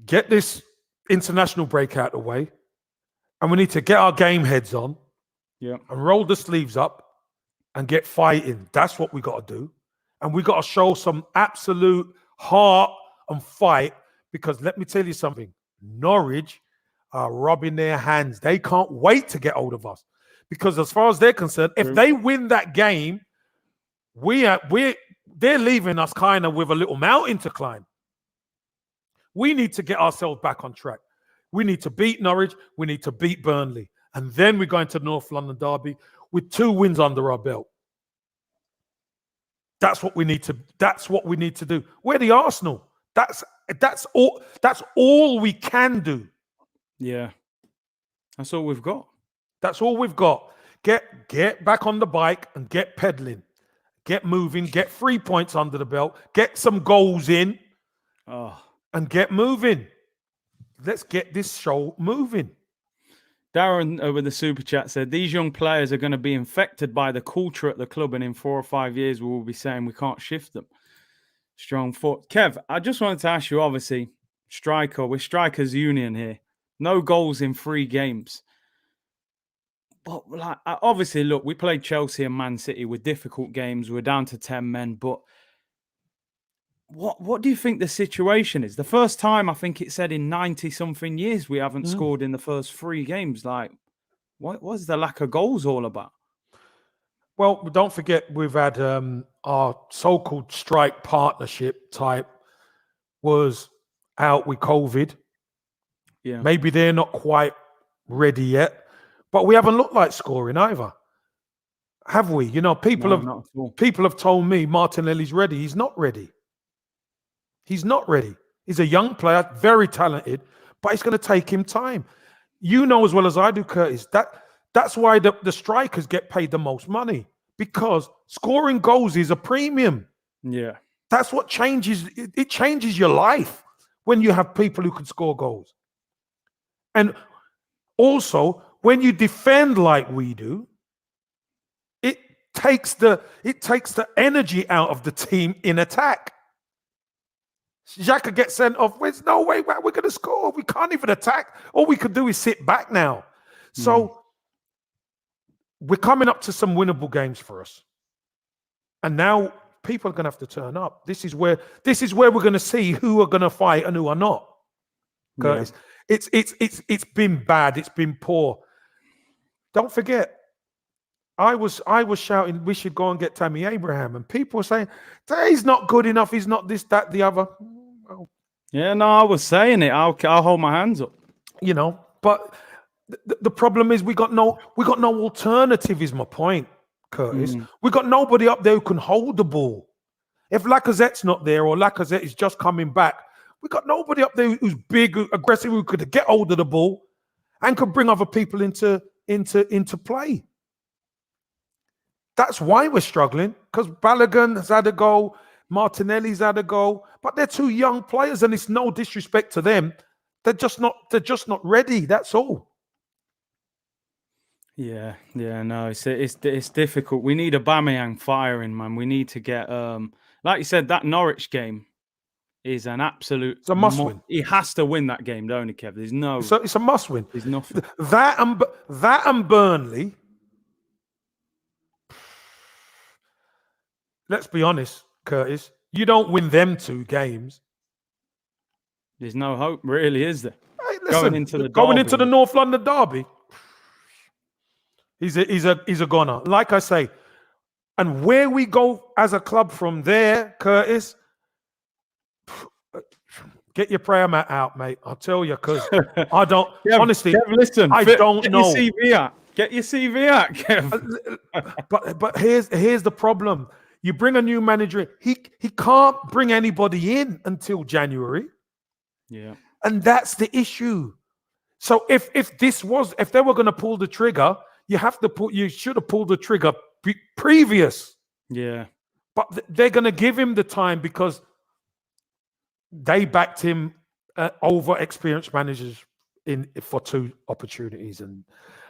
get this international break out of the way, and we need to get our game heads on and roll the sleeves up and get fighting. That's what we got to do. And we got to show some absolute heart and fight, because let me tell you something, Norwich are rubbing their hands. They can't wait to get hold of us. Because as far as they're concerned, if they win that game, they're they're leaving us kind of with a little mountain to climb. We need to get ourselves back on track. We need to beat Norwich. We need to beat Burnley. And then we're going to the North London derby with 2 wins under our belt. That's what we need to do. We're the Arsenal. That's all we can do. Yeah. That's all we've got. That's all we've got. Get back on the bike and get pedaling. Get moving. Get 3 points under the belt. Get some goals in. And get moving. Let's get this show moving. Darren with the super chat said, these young players are going to be infected by the culture at the club, and in 4 or 5 years we will be saying we can't shift them. Strong foot. Kev, I just wanted to ask you, obviously, we're strikers union here. No goals in 3 games. But like, obviously, look, we played Chelsea and Man City with difficult games. We're down to 10 men, but what do you think the situation is? The first time, I think it said in 90-something years, we haven't scored in the first 3 games. Like, what was the lack of goals all about? Well, don't forget, we've had our so-called strike partnership type was out with COVID. Yeah. Maybe they're not quite ready yet, but we haven't looked like scoring either. Have we? You know, people have told me Martinelli's ready. He's not ready. He's not ready. He's a young player, very talented, but it's going to take him time. You know as well as I do, Curtis, that's why the strikers get paid the most money, because scoring goals is a premium. Yeah. That's what changes. It changes your life when you have people who can score goals. And also, when you defend like we do, it takes the energy out of the team in attack. Xhaka gets sent off. There's no way we're going to score. We can't even attack. All we could do is sit back now. So we're coming up to some winnable games for us. And now people are going to have to turn up. This is where we're going to see who are going to fight and who are not. Curtis, it's been bad. It's been poor. Don't forget, I was shouting we should go and get Tammy Abraham, and people were saying he's not good enough. He's not this, that, the other. Oh. Yeah, no, I was saying it. I'll hold my hands up. You know, but the problem is we got no alternative. Is my point, Curtis? We got nobody up there who can hold the ball. If Lacazette's not there, or Lacazette is just coming back, we got nobody up there who's big, aggressive, who could get hold of the ball and could bring other people into play. That's why we're struggling, because Bellerin has had a goal, Martinelli's had a goal, but they're 2 young players, and it's no disrespect to them. They're just not ready. That's all. Yeah, no, it's difficult. We need Aubameyang firing, man. We need to get like you said, that Norwich game is an absolute. It's a must-win. He has to win that game, don't he, Kev? There's no. It's a must-win. There's nothing. That and Burnley. Let's be honest, Curtis. You don't win them 2 games. There's no hope, really, is there? Hey, listen, going into the North London derby, he's a goner. Like I say, and where we go as a club from there, Curtis, get your prayer mat out, mate. I'll tell you, because I don't honestly. Kev, listen, I don't know. Get your CV out, Kev. But here's the problem. You bring a new manager, he can't bring anybody in until January. Yeah. And that's the issue. So if they were going to pull the trigger, you should have pulled the trigger previous. Yeah. But they're going to give him the time because they backed him over experienced managers for 2 opportunities, and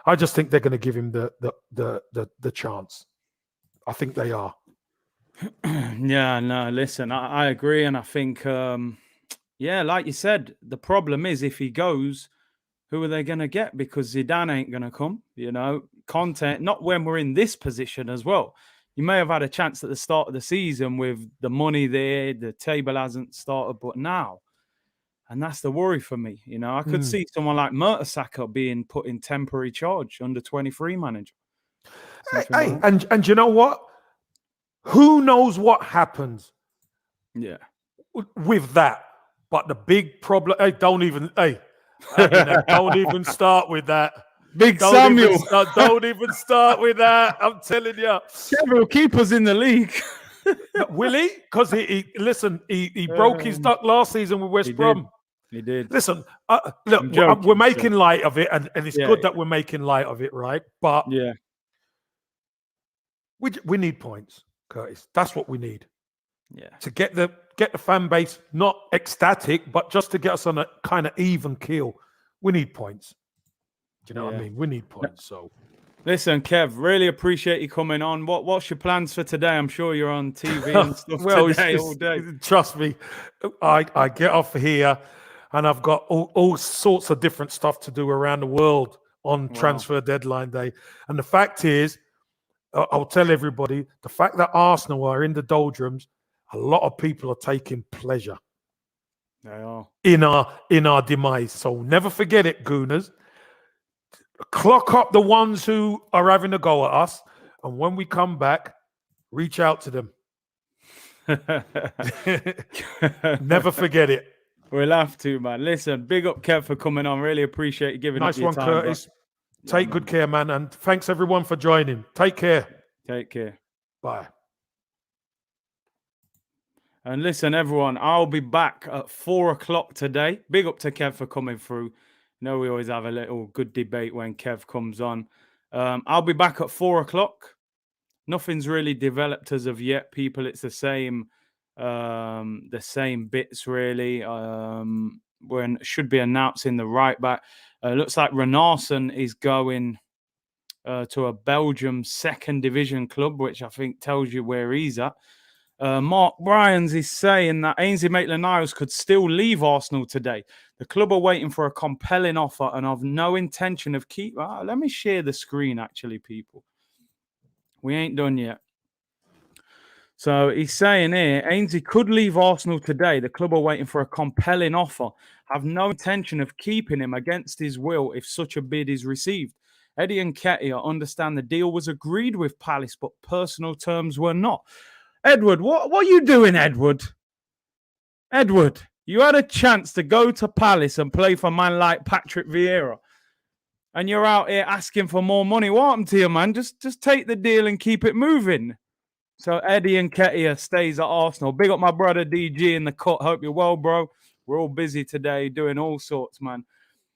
I just think they're going to give him the chance. I think they are. Yeah, no, listen, I agree. And I think, like you said, the problem is if he goes, who are they going to get? Because Zidane ain't going to come, Conte, not when we're in this position as well. You may have had a chance at the start of the season with the money there, the table hasn't started, but now, and that's the worry for me. I could see someone like Mertesacker being put in temporary charge, under 23 manager. Hey, and you know what? Who knows what happens Yeah. with that? But the big problem, don't even start with that. Big Samuel. Don't even start with that. I'm telling you. Kevin will keep us in the league. Will he? Because he broke his duck last season with West Brom. He did. Listen, look, we're making light of it, and it's good that we're making light of it, right? But we need points, Curtis. That's what we need. Yeah. To get the fan base not ecstatic, but just to get us on a kind of even keel. We need points. Do you know what I mean? We need points. So, listen, Kev, really appreciate you coming on. What's your plans for today? I'm sure you're on TV and stuff today all day. Trust me, I get off here, and I've got all sorts of different stuff to do around the world on transfer deadline day. And the fact is, I'll tell everybody, the fact that Arsenal are in the doldrums, a lot of people are taking pleasure. They are in our demise. So never forget it, Gooners. Clock up the ones who are having a go at us, and when we come back, reach out to them. Never forget it. We'll have to, man. Listen, big up, Kev, for coming on. Really appreciate you giving up your time. Nice one, Curtis. Take good care, man. And thanks, everyone, for joining. Take care. Take care. Bye. And listen, everyone, I'll be back at 4:00 today. Big up to Kev for coming through. You know, we always have a little good debate when Kev comes on. I'll be back at 4:00. Nothing's really developed as of yet, people. It's the same bits, really. When should be announcing the right back. Looks like Renarsson is going to a Belgium second division club, which I think tells you where he's at. Mark Bryans is saying that Ainsley Maitland-Niles could still leave Arsenal today. The club are waiting for a compelling offer and have no intention of keep. Let me share the screen, actually, people. We ain't done yet. So he's saying here, Ainsley could leave Arsenal today. The club are waiting for a compelling offer. Have no intention of keeping him against his will if such a bid is received. Eddie and Nketiah understand the deal was agreed with Palace, but personal terms were not. Edward, what are you doing, Edward? Edward, you had a chance to go to Palace and play for a man like Patrick Vieira, and you're out here asking for more money. What happened to you, man? Just take the deal and keep it moving. So Eddie and Nketiah stays at Arsenal. Big up my brother DG in the cut. Hope you're well, bro. We're all busy today doing all sorts, man.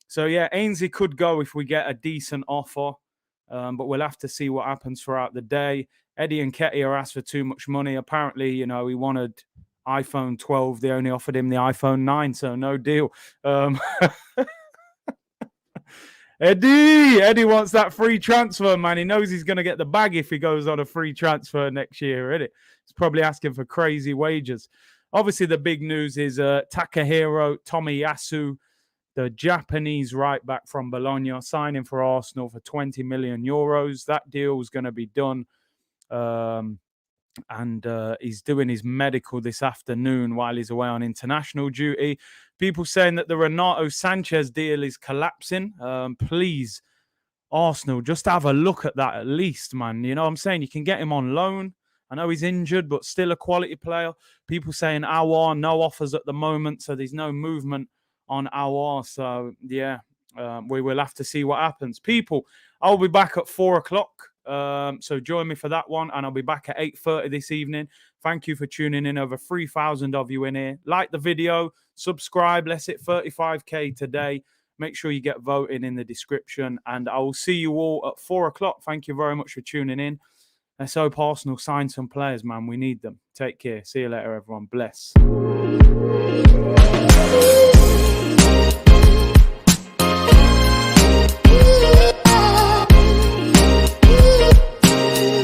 So yeah, Ainsley could go if we get a decent offer, but we'll have to see what happens throughout the day. Eddie and Nketiah asked for too much money. Apparently, you know, he wanted iPhone 12. They only offered him the iPhone 9, so no deal. Eddie wants that free transfer, man. He knows he's going to get the bag if he goes on a free transfer next year, isn't it? He's probably asking for crazy wages. Obviously, the big news is Takahiro Tomiyasu, the Japanese right back from Bologna, signing for Arsenal for 20 million euros. That deal is going to be done. And he's doing his medical this afternoon while he's away on international duty. People saying that the Renato Sanchez deal is collapsing. Please, Arsenal, just have a look at that at least, man. You know what I'm saying? You can get him on loan. I know he's injured, but still a quality player. People saying Aouar, no offers at the moment, so there's no movement on Aouar. So, yeah, we will have to see what happens. People, I'll be back at 4:00. So join me for that one, and I'll be back at 8:30 this evening. Thank you for tuning in. Over 3,000 of you in here. Like the video, subscribe. Let's hit 35k today. Make sure you get voting in the description, and I will see you all at 4:00. Thank you very much for tuning in. Let's hope Arsenal sign some players, man. We need them. Take care. See you later, everyone. Bless.